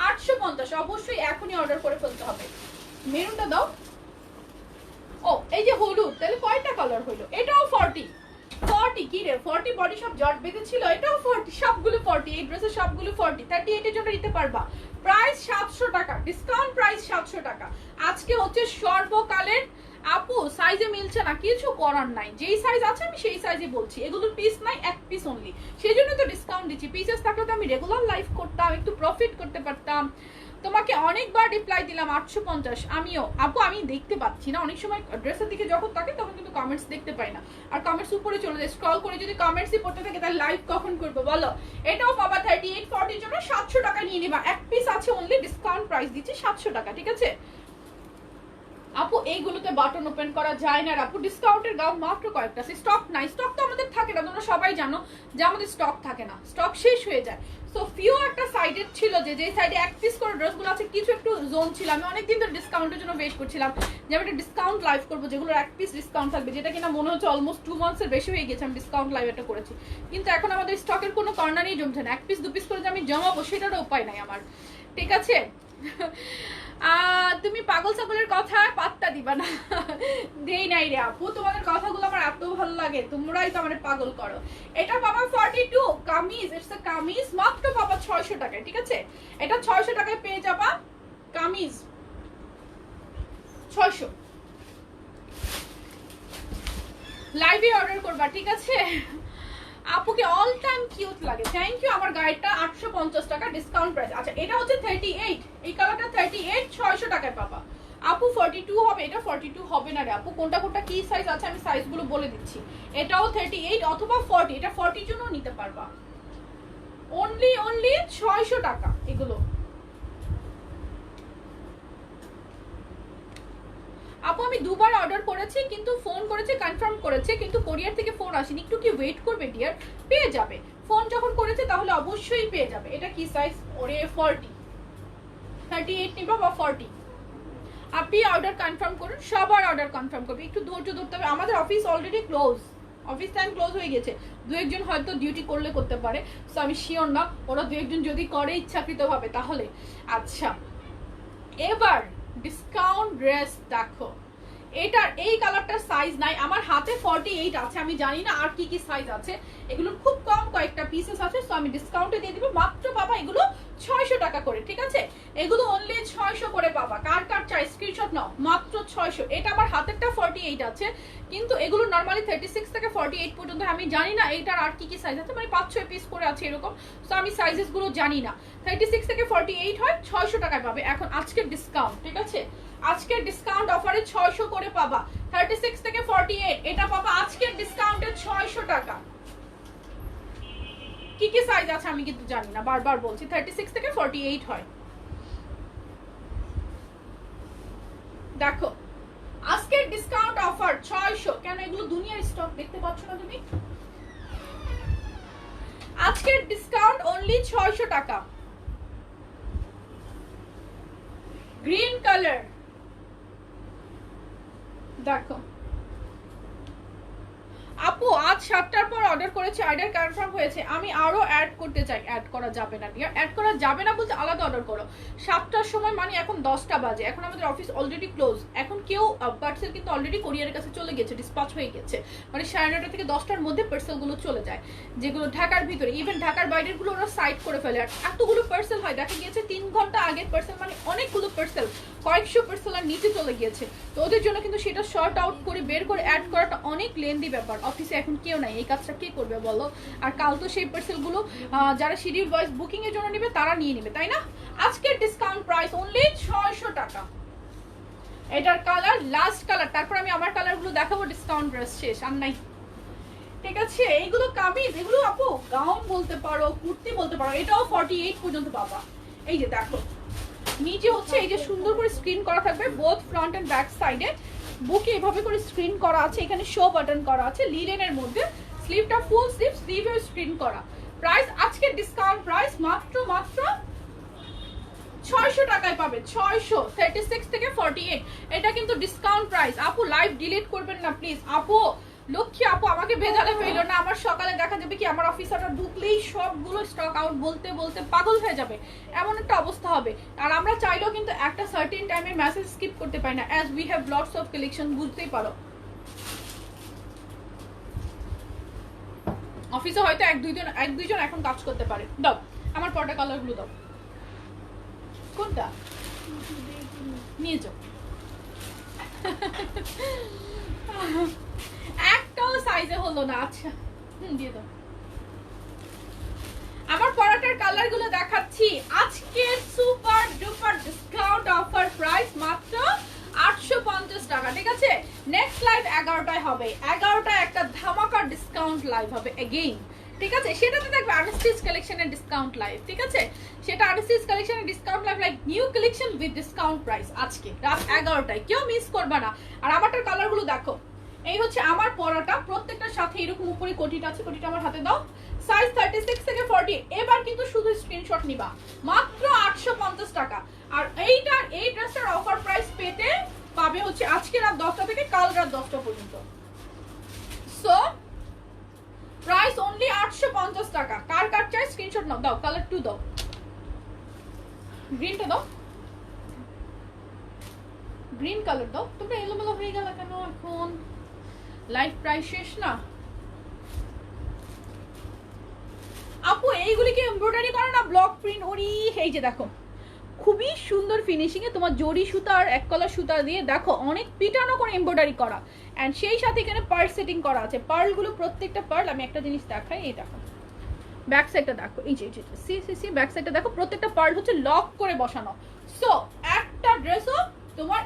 850। অবশ্যই এখনই অর্ডার করে ফেলতে হবে। মেরুনটা দাও। ও এই যে হলুদ, তাহলে কয়টা কালার হলো? এটাও 40 কি রে, 40 বডি সব জট বেঁধেছিল, এটাও 40, সবগুলো 40। এই ড্রেসের সবগুলো 40। 38 এর জন্য নিতে পারবা। প্রাইস 700 টাকা, ডিসকাউন্ট প্রাইস 700 টাকা। আজকে হচ্ছে সর্বকালের আপু সাইজে মিলছে না, কিছু করার নাই, যেই সাইজ আছে আমি সেই সাইজে বলছি। এগুলোর পিস নাই, এক পিস অনলি, সেই জন্য তো ডিসকাউন্ট দিচ্ছি। পিসেস থাকলে তো আমি রেগুলার লাইভ করতাম, একটু প্রফিট করতে পারতাম। তোমাকে অনেকবার রিপ্লাই দিলাম 850। আমিও আপু আমি দেখতে পাচ্ছি না, অনেক সময় ড্রেসের দিকে যখন থাকে তখন কিন্তু কমেন্টস দেখতে পাই না, আর কমেন্টস উপরে চলে যায়। স্ক্রল করে যদি কমেন্টসই পড়তে থাকে তাহলে লাইভ কখন করবো বলো? এটাও পাবা 38 40 জন্য 700 টাকা নিয়ে নিবা। এক পিস আছে অনলি, ডিসকাউন্ট প্রাইস দিচ্ছি 700 টাকা, ঠিক আছে আপু? এইগুলোতে বাটন ওপেন করা যায় না আপু, ডিসকাউন্টের গাউন মাত্র কয়েকটা আছে, স্টক নাই। স্টক তো আমাদের থাকে না, তোমরা সবাই জানো যে আমাদের স্টক থাকে না, স্টক শেষ হয়ে যায়। সো ফিউ একটা সাইডের ছিল যে সাইডে এক পিস করে ড্রেসগুলো আছে, কিছু একটু জোন ছিল। আমি অনেকদিন ধরে ডিসকাউন্টের জন্য ওয়েট করছিলাম যে আমি একটা ডিসকাউন্ট লাইভ করবো যেগুলো এক পিস ডিসকাউন্ট থাকবে, যেটা কিনা মনে হচ্ছে অলমোস্ট 2 মান্থসের বেশি হয়ে গেছে আমি ডিসকাউন্ট লাইভ একটা করেছি। কিন্তু এখন আমাদের স্টকের কোনো কর্নারই জমছে না, এক পিস 2 পিস করে যে আমি জমাবো সেটারও উপায় নাই আমার, ঠিক আছে? তুমি পাগল ছাগলের কথা পাত্তা দিবা না। দেই নাই রে আপু, তোমাদের কথাগুলো আমার এত ভালো লাগে, তোমরাই তো আমাদের পাগল করো। এটা পাবা 42 কামিজ, ইটস আ কামিজ, মাত্র পাবা 600 টাকায়, ঠিক আছে? এটা 600 টাকায় পেয়ে যাবা কামিজ, 600। লাইভে অর্ডার করবা, ঠিক আছে? আপুকে অল টাইম কিউট লাগে, থ্যাংক ইউ। আমার গাইডটা 850 টাকা ডিসকাউন্ট প্রাইস। আচ্ছা এটা হচ্ছে 38, এই কালারটা 38 600 টাকায় পাবা আপু। 42 হবে, এটা 42 হবে না রে আপু। কোনটা কোনটা কি সাইজ আছে আমি সাইজগুলো বলে দিচ্ছি। এটাও 38 অথবা 40, এটা 40 জন্য নিতে পারবা। অনলি 600 টাকা এগুলো আপু। আমি দুবার অর্ডার করেছি, কিন্তু ফোন করেছে, কনফার্ম করেছে, কিন্তু কোরিয়ার থেকে ফোন আসেনি। একটু কি ওয়েট করবে ডিয়ার, পেয়ে যাবে। ফোন যখন করেছে তাহলে অবশ্যই পেয়ে যাবে। এটা কি সাইজ? ওরে 40, 38 নিবা বা 40? আপনি অর্ডার কনফার্ম করুন, সবার অর্ডার কনফার্ম করবে। একটু ধৈর্য ধরতে হবে, আমাদের office already close, office time close হয়ে গেছে। 2-1 জন হয়তো ডিউটি করলে করতে পারে, সো আমি শিওর না। ওরা 2-1 জন যদি করে ইচ্ছাকৃতভাবে তাহলে। আচ্ছা এবার ডিসকাউন্ট ড্রেস দেখো, এটার এই কালারটার সাইজ নাই আমার হাতে, 48 আছে, আমি জানি না আর কি কি সাইজ আছে। এগুলো খুব কম কয়েকটা পিসেস আছে, সো আমি ডিসকাউন্টে দিয়ে দিব। মাত্র পাবা এগুলো 600 টাকা করে, ঠিক আছে? এগুলো অনলি 600 করে পাবা। কার কার চাই স্ক্রিনশট নাও, মাত্র 600। এটা আমার হাতেরটা 48 আছে, কিন্তু এগুলো নরমালি 36 থেকে 48 পর্যন্ত। আমি জানি না এইটার আর কি কি সাইজ আছে, মানে 5-6 পিস করে আছে এরকম, সো আমি সাইজেস গুলো জানি না। 36 থেকে 48 হয়, 600 টাকায় পাবে এখন আজকের ডিসকাউন্ট, ঠিক আছে? আজকের ডিসকাউন্ট অফারে 600 করে পাবা। 36 থেকে 48 এটা পাবা আজকের ডিসকাউন্টে 600 টাকা। কি কি সাইজ আছে আমি কিন্তু জানি না, বারবার বলছি 36 থেকে 48 হয়। দেখো আজকের ডিসকাউন্ট অফার 600। কেন এগুলো দুনিয়ার স্টক দেখতে পাচ্ছ না তুমি? আজকের ডিসকাউন্ট অনলি 600 টাকা। গ্রিন কালার দেখো আপু, আজ 7টার পর অর্ডার করেছি, অর্ডার কনফার্ম হয়েছে। আমি আরো অ্যাড করতে চাই। অ্যাড করা যাবে না ডিয়ার, অ্যাড করা যাবে না বলতে আলাদা অর্ডার করো। 7টার সময় মানে এখন 10টা বাজে, এখন আমাদের অফিস অলরেডি ক্লোজ। এখন কেউ পার্সেল কিন্তু অলরেডি কোরিয়ারের কাছে চলে গেছে, ডিসপ্যাচ হয়ে গেছে, মানে 9:30 থেকে 10টার মধ্যে পার্সেলগুলো চলে যায়, যেগুলো ঢাকার ভিতরে। ইভেন ঢাকার বাইরের গুলো ওরা সাইড করে ফেলে। আর এতগুলো পার্সেল হয়, দেখা গিয়েছে 3 ঘন্টা আগের পার্সেল, মানে অনেকগুলো পার্সেল, কয়েকশো পার্সেল আর নিচে চলে গিয়েছে। তো ওদের জন্য কিন্তু সেটা শর্ট আউট করে বের করে অ্যাড করাটা অনেক লেন্দি ব্যাপার। অফিসে এখন কেউ নাই, এই কাজটা কে করবে বলো? আর কাল তো সেই পার্সেলগুলো যারা শিডিউল ওয়াইজ বুকিং এর জন্য নেবে তারা নিয়ে নেবে, তাই না? আজকের ডিসকাউন্ট প্রাইস অনলি 600 টাকা। এটার কালার লাস্ট কালার, তারপর আমি আমার কালারগুলো দেখাবো। ডিসকাউন্ট ড্রেস শেষ আর নাই, ঠিক আছে? এইগুলো কামিজ, এগুলো আপু গাউন বলতে পারো, কুর্তি বলতে পারো। এটাও 48 পর্যন্ত পাবা। এই যে দেখো নিচে হচ্ছে এই যে সুন্দর করে স্ক্রিন করা থাকবে, বোথ ফ্রন্ট এন্ড ব্যাক সাইডে। বুকে এভাবে করে স্ক্রিন করা আছে, এখানে শো বাটন করা আছে লিলেনের মধ্যে। স্লিভটা ফুল স্লিভ, স্লিভেও স্ক্রিন করা। প্রাইস আজকের ডিসকাউন্ট প্রাইস মাত্র 600 টাকায় পাবে, 600, 36 থেকে 48। এটা কিন্তু ডিসকাউন্ট প্রাইস। আপু লাইভ ডিলিট করবেন না প্লিজ। আপু লক্ষ্মী আপু আমাকে ভেজালে ফেলো না, আমার সকালে দেখা যাবে কি আমার অফিসাররা ঢুকলেই সবগুলো স্টক আউট বলতে বলতে পাগল হয়ে যাবে, এমন একটা অবস্থা হবে। আর আমরা চাইলেও কিন্তু একটা সার্টেন টাইমে মেসেজ স্কিপ করতে পারি না, as we have lots of collection, বুঝতেই পারো। অফিসে হয়তো এক দুইজন এখন কাজ করতে পারে। দাও আমার পরটা কালারগুলো দাও, কোনটা নিয়ে যাও। একটাও সাইজে হলো না। আচ্ছা দিয়ে দাও। আমার পরাটার কালার গুলো দেখাচ্ছি। আজকে super duper discount offer price মাত্র 850 টাকা, ঠিক আছে? নেক্সট লাইভ 11টায় হবে, 11টায় একটা ধামাকা ডিসকাউন্ট লাইভ হবে এগেইন, ঠিক আছে? সেটাতে দেখবে আনস্টিচ কালেকশনের ডিসকাউন্ট লাইভ, ঠিক আছে? সেটা আনস্টিচ কালেকশনের discount live, like new collection with discount price আজকে রাত 11টায়, কেউ মিস করবে না। আর আমারটার কালারগুলো দেখো, এই হচ্ছে আমার পরাটা, প্রত্যেকটার সাথে এরকম উপরে কোটিটা আছে, কোটিটা আমার হাতে দাও। সাইজ 36 থেকে 40। এবার কিন্তু শুধু স্ক্রিনশট নিবা, মাত্র 850 টাকা। আর এই ড্রেসটার অফার প্রাইস পেতে পাবে হচ্ছে আজকে রাত 10টা থেকে কাল রাত 10টা পর্যন্ত। সো প্রাইস অনলি 850 টাকা। কার কার চাই স্ক্রিনশট নাও, দাও কালার 2 দাও, গ্রিনটা দাও, গ্রিন কালার দাও। তোমরা এলোমেলো হয়ে গেল কেন এখন? লাইভ প্রাইস শেষ না আপু? এইগুলি কি এমব্রয়ডারি করে না, ব্লক প্রিন্ট? ওরি এই যে দেখো খুবই সুন্দর ফিনিশিং এ তোমার জরি সুতা আর এক কলার সুতা দিয়ে দেখো অনেক পিটানো করে এমব্রয়ডারি করা, এন্ড সেই সাথে এখানে পার্ল সেটিং করা আছে। পার্লগুলো প্রত্যেকটা পার্ল, আমি একটা জিনিস দেখাই, এই দেখো ব্যাক সাইডটা দেখো, এই যে সি ব্যাক সাইডটা দেখো, প্রত্যেকটা পার্ল হচ্ছে লক করে বসানো। সো একটা ড্রেসও তোমার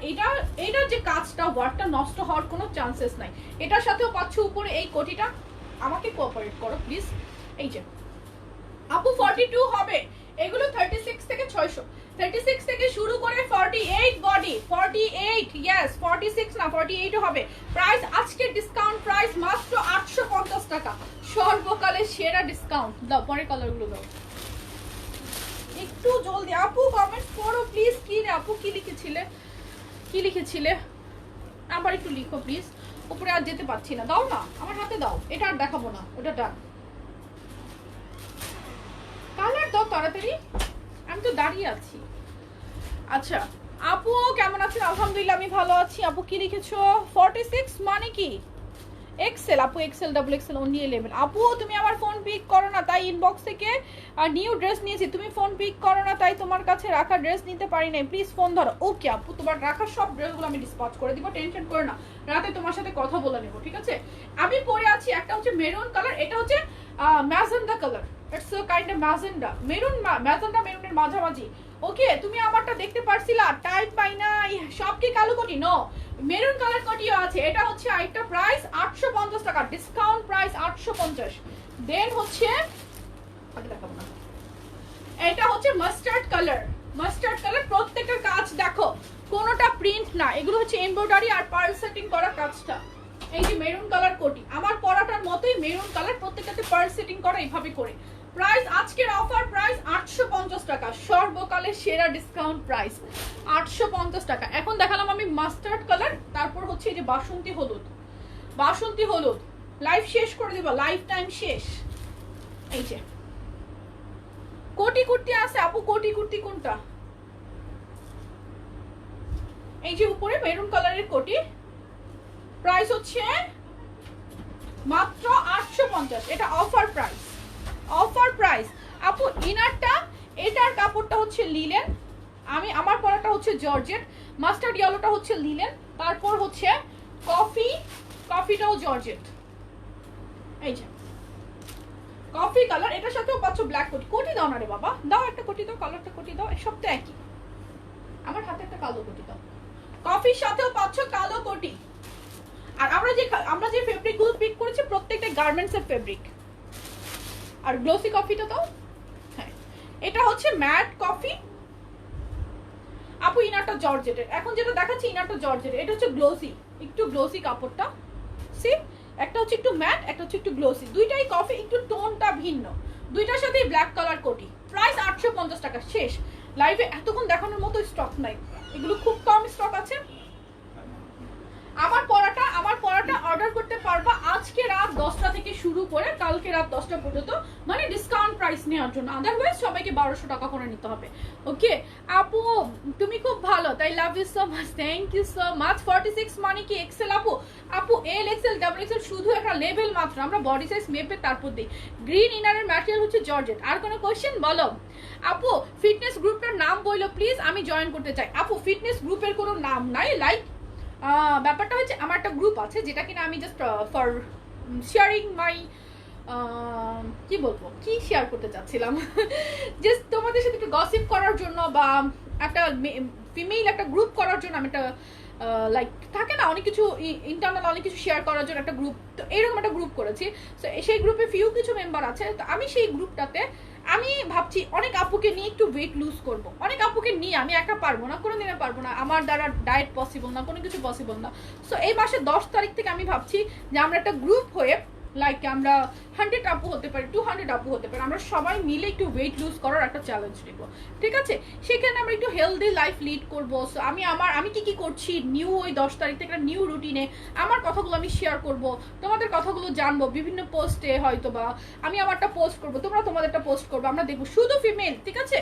এটার যে কাজটা ওয়ার্কটা নষ্ট হওয়ার কোনো চান্সেস নাই। এটার সাথেও পাচ্ছ উপরে এই কোটিটা। আমাকে কোঅপারেট করো প্লিজ। এই যে আপু 42 হবে, এগুলো 36 থেকে 600, 36 থেকে শুরু করে 48 বডি, 48, ইয়েস 46 না 48 হবে। প্রাইস আজকে ডিসকাউন্ট প্রাইস মাত্র 850 টাকা, সর্বকালের সেরা ডিসকাউন্ট। দাও পরে কালারগুলো দাও একটু জলদি। আপু কমেন্ট করো প্লিজ। কি রে আপু, কি লিখেছিলে আবার একটু লিখো প্লিজ। উপরে আর যেতে পারছি না, দাও না আমার হাতে দাও। এটা আর দেখাবো না, ওটা ডান। কালার দাও তাড়াতাড়ি, আমি তো দাঁড়িয়ে আছি। আচ্ছা আপু কেমন আছেন? আলহামদুলিল্লাহ আমি ভালো আছি। আপু কি লিখেছো? 46 মানে কি? এক্সেল আপু, এক্সেল ডাবল এক্সেল অনলি 11। আপু তুমি আমার ফোন পিক করো না, তাই ইনবক্স থেকে নিউ ড্রেস নিয়েছি, তুমি ফোন পিক করো না তাই তোমার কাছে রাখা ড্রেস নিতে পারি নাই, প্লিজ ফোন ধরো। ওকে আপু, তোমার রাখা সব ড্রেসগুলো আমি ডিসপ্যাচ করে দিব, টেনশন করো না, রাতে তোমার সাথে কথা বলে নেব, ঠিক আছে? আমি পরে আছি একটা হচ্ছে মেরুন কালার, এটা হচ্ছে magenta colour, it's a kind of magenta, magenta মেরুনের মাঝামাঝি। ওকে তুমি আমারটা দেখতে পারছিলা? টাইট পাই না, সব কি কালো কোটি? নো, মেরুন কালার কোটিও আছে। এটা হচ্ছে আরেকটা প্রাইস 850 টাকা, ডিসকাউন্ট প্রাইস 850। দেন হচ্ছে দেখাবো না, এটা হচ্ছে মাস্টার্ড কালার, প্রত্যেকটা কাজ দেখো কোনোটা প্রিন্ট না, এগুলো হচ্ছে এমব্রয়ডারি আর পার্ল সেটিং করা কাজটা। এই যে মেরুন কালার কোটি, আমার পরাটার মতোই মেরুন কালার, প্রত্যেকটাতে পার্ল সেটিং করা এইভাবে করে। প্রাইস আজকের অফার প্রাইস 850 টাকা, সর্বকালের সেরা ডিসকাউন্ট প্রাইস 850 টাকা। এখন দেখালাম আমি মাস্টার্ড কালার, তারপর হচ্ছে এই যে বাসন্তী হলুদ। লাইভ শেষ করে দেব, লাইফ টাইম শেষ। এই যে কোটি কুর্তি আছে আপু, কোটি কুর্তি কোনটা? এই যে উপরে মেরুন কালারের কোটি, প্রাইস হচ্ছে মাত্র 850। এটা অফার প্রাইস আপু। ইনারটা, এটার কাপড়টা হচ্ছে লিলেন, আমার পরাটা হচ্ছে জর্জেট, মাস্টার্ড ইয়েলোটা হচ্ছে লিলেন, তারপর হচ্ছে কফিটাও জর্জেট। এই যে কফি কালার, এটার সাথেও পাচ্ছ ব্ল্যাক কোটি দাও না রে বাবা, দাও একটা কোটি দাও, কালারটা কোটি দাও, সব তো একই। আমার হাতে একটা কালো কোটি দাও, কফির সাথেও পাচ্ছ কালো কোটি। আর আমরা যে ফেব্রিক গুলো পিক করেছি প্রত্যেকটা গার্মেন্টস এর ফেব্রিক। আর গ্লোসি কফিটা দাও। হ্যাঁ এটা হচ্ছে ম্যাট কফি আপু, ইনারটা জর্জেটের। এখন যেটা দেখাচ্ছি ইনারটা জর্জেটের, এটা হচ্ছে গ্লোসি, একটু গ্লোসি কাপড়টা। সি একটা হচ্ছে একটু ম্যাট, একটা হচ্ছে একটু গ্লোসি, দুইটাই কফি, একটু টোনটা ভিন্ন, দুইটার সাথেই ব্ল্যাক কালার কোটি। প্রাইস 850 টাকা, শেষ। লাইভে এতক্ষণ দেখানোর মতো স্টক নাই, এগুলো খুব কম স্টক আছে। আমার পরাটা অর্ডার করতে পারবা আজকে রাত 10টা থেকে শুরু করে কালকে রাত 10টা পর্যন্ত, মানে ডিসকাউন্ট প্রাইস নেওয়ার জন্য। আদারওয়াইজ সবাইকে 1200 টাকা করে নিতে হবে। ওকে আপু তুমি খুব ভালো, তাই love you so much, thank you so much. 46 মানে কি এক্সেল আপু? আপু এল এক্সেল ডাবল এক্সেল শুধু একটা লেভেল মাত্র, আমরা বডি সাইজ মেপে তারপর দিই। গ্রিন ইনারের ম্যাটেরিয়াল হচ্ছে জর্জেট। আর কোনো কোশ্চেন বলো আপু? ফিটনেস গ্রুপটার নাম বললো প্লিজ, আমি জয়েন করতে চাই। আপু ফিটনেস গ্রুপের কোনো নাম নাই, লাইক ব্যাপারটা হচ্ছে আমার একটা গ্রুপ আছে যেটা কিনা আমি জাস্ট ফর শেয়ারিং মাই কি বলবো, কি শেয়ার করতে চাচ্ছিলাম, জাস্ট তোমাদের সাথে একটু গসিপ করার জন্য বা একটা ফিমেল একটা গ্রুপ করার জন্য আমি একটা লাইক থাকে না অনেক কিছু ইন্টারনাল অনেক কিছু শেয়ার করার জন্য একটা গ্রুপ, তো এরকম একটা গ্রুপ করেছি। তো সেই গ্রুপে ফিউ কিছু মেম্বার আছে, তো আমি সেই গ্রুপটাতে আমি ভাবছি অনেক আপুকে নিয়ে একটু ওয়েট লুজ করব। অনেক আপুকে নিয়ে আমি একা পারবো না, কোনো দিনে পারবো না, আমার দ্বারা ডায়েট পসিবল না, কোনো কিছু পসিবল না। সো এই মাসের 10 তারিখ থেকে আমি ভাবছি যে আমরা একটা গ্রুপ হয়ে লাইক আমরা 100 আপু হতে পারি, 200 আপু হতে পারি, আমরা সবাই মিলে একটু ওয়েট লুজ করার একটা চ্যালেঞ্জ নিব, ঠিক আছে? সেখানে আমরা একটু হেলদি লাইফ লিড করবো। সো আমি কি করছি নিউ ওই 10 তারিখ থেকে একটা নিউ রুটিনে আমার কথাগুলো আমি শেয়ার করব, তোমাদের কথাগুলো জানবো বিভিন্ন পোস্টে, হয়তো বা আমি আমারটা পোস্ট করবো, তোমরা তোমাদেরটা পোস্ট করবো, আমরা দেখবো শুধু ফিমেল, ঠিক আছে?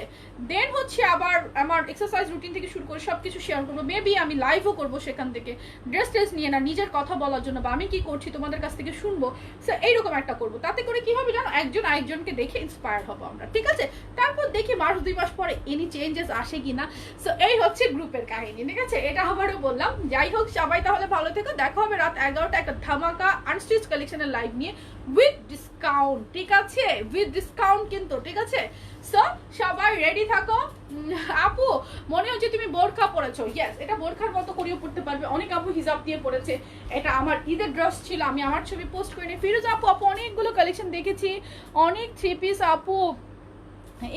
দেন হচ্ছে আবার আমার এক্সারসাইজ রুটিন থেকে শুরু করে সব কিছু শেয়ার করবো। মেবি আমি লাইভও করবো সেখান থেকে, ড্রেস ট্রেস নিয়ে না, নিজের কথা বলার জন্য, বা আমি কি করছি তোমাদের কাছ থেকে শুনবো। সো এইরকম একটা করবো, তাতে করে কি হবে জানো, একজন আরেকজনকে দেখে ইন্সপায়ার হবো আমরা, ঠিক আছে? তারপর দেখি মাস 2 মাস পরে এনি চেঞ্জেস আসে কিনা। সো এই হচ্ছে গ্রুপের কাহিনী, ঠিক আছে? এটা আবারও বললাম। যাই হোক সবাই তাহলে ভালো থেকো, দেখা হবে রাত 11টা একটা ধামাকা আনস্টিচ কালেকশনের লাইভ নিয়ে উইথ ডিসকাউন্ট, ঠিক আছে? উইথ ডিসকাউন্ট কিন্তু, ঠিক আছে? সো সবাই রেডি থাকো। আপু মনে হচ্ছে তুমি বোরখা পরেছো, ইয়েস এটা বোরখার মতো করেও পড়তে পারবে। অনেক আপু হিজাব দিয়ে পড়েছে, এটা আমার ঈদের ড্রেস ছিল, আমি আমার ছবি পোস্ট করে নিই। ফিরোজ আপু অনেকগুলো কালেকশন দেখেছি, অনেক 3 পিস আপু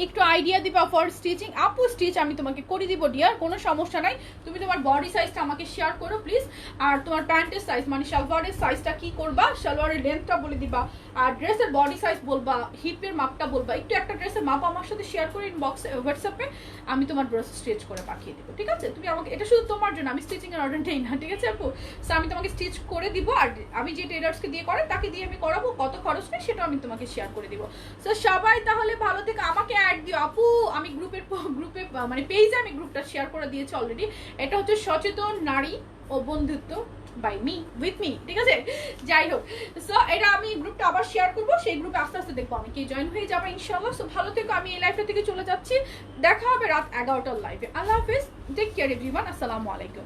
একটু আইডিয়া দিবা ফর স্টিচিং। আপু স্টিচ আমি তোমাকে করে দিব ডিয়ার, কোনো সমস্যা নাই। তুমি তোমার বডি সাইজটা আমাকে শেয়ার করো প্লিজ, আর তোমার প্যান্টের সাইজ মানে সালোয়ারের সাইজটা কি করবা, সালোয়ারের লেন্থটা বলে দিবা, আর ড্রেসের বডি সাইজ বলবা, হিপের মাপটা বলবা। একটু একটা ড্রেসের মাপ আমার সাথে শেয়ার করে ইনবক্সে হোয়াটসঅ্যাপে, আমি তোমার ড্রেস স্টিচ করে পাঠিয়ে দিব, ঠিক আছে? তুমি আমাকে, এটা শুধু তোমার জন্য, আমি স্টিচিং এর অর্ডার নেই না, ঠিক আছে আপু? সো আমি তোমাকে স্টিচ করে দিব, আর আমি যে টেলার্সকে দিয়ে করাই তাকে দিয়ে আমি করাবো, কত খরচ নেই সেটা আমি তোমাকে শেয়ার করে দিব। সো সবাই তাহলে ভালো থেকে আমাকে অ্যাড দিও আপু। আমি গ্রুপে মানে পেজে আমি গ্রুপটা শেয়ার করে দিয়েছি অলরেডি। এটা হচ্ছে সচেতন নারী ও বন্ধুত্ব বাই মি, উইথ মি, ঠিক আছে? যাই হোক, সো এটা আমি গ্রুপটা আবার শেয়ার করবো, সেই গ্রুপে আস্তে আস্তে দেখবো অনেকেই জয়েন হয়ে যাবে ইনশাআল্লাহ। সো ভালো থেকো, আমি এই লাইফটা থেকে চলে যাচ্ছি, দেখা হবে রাত 11টার লাইভে। আল্লাহ হাফিজ, টেক কেয়ার এভরিওয়ান, আসসালামু আলাইকুম।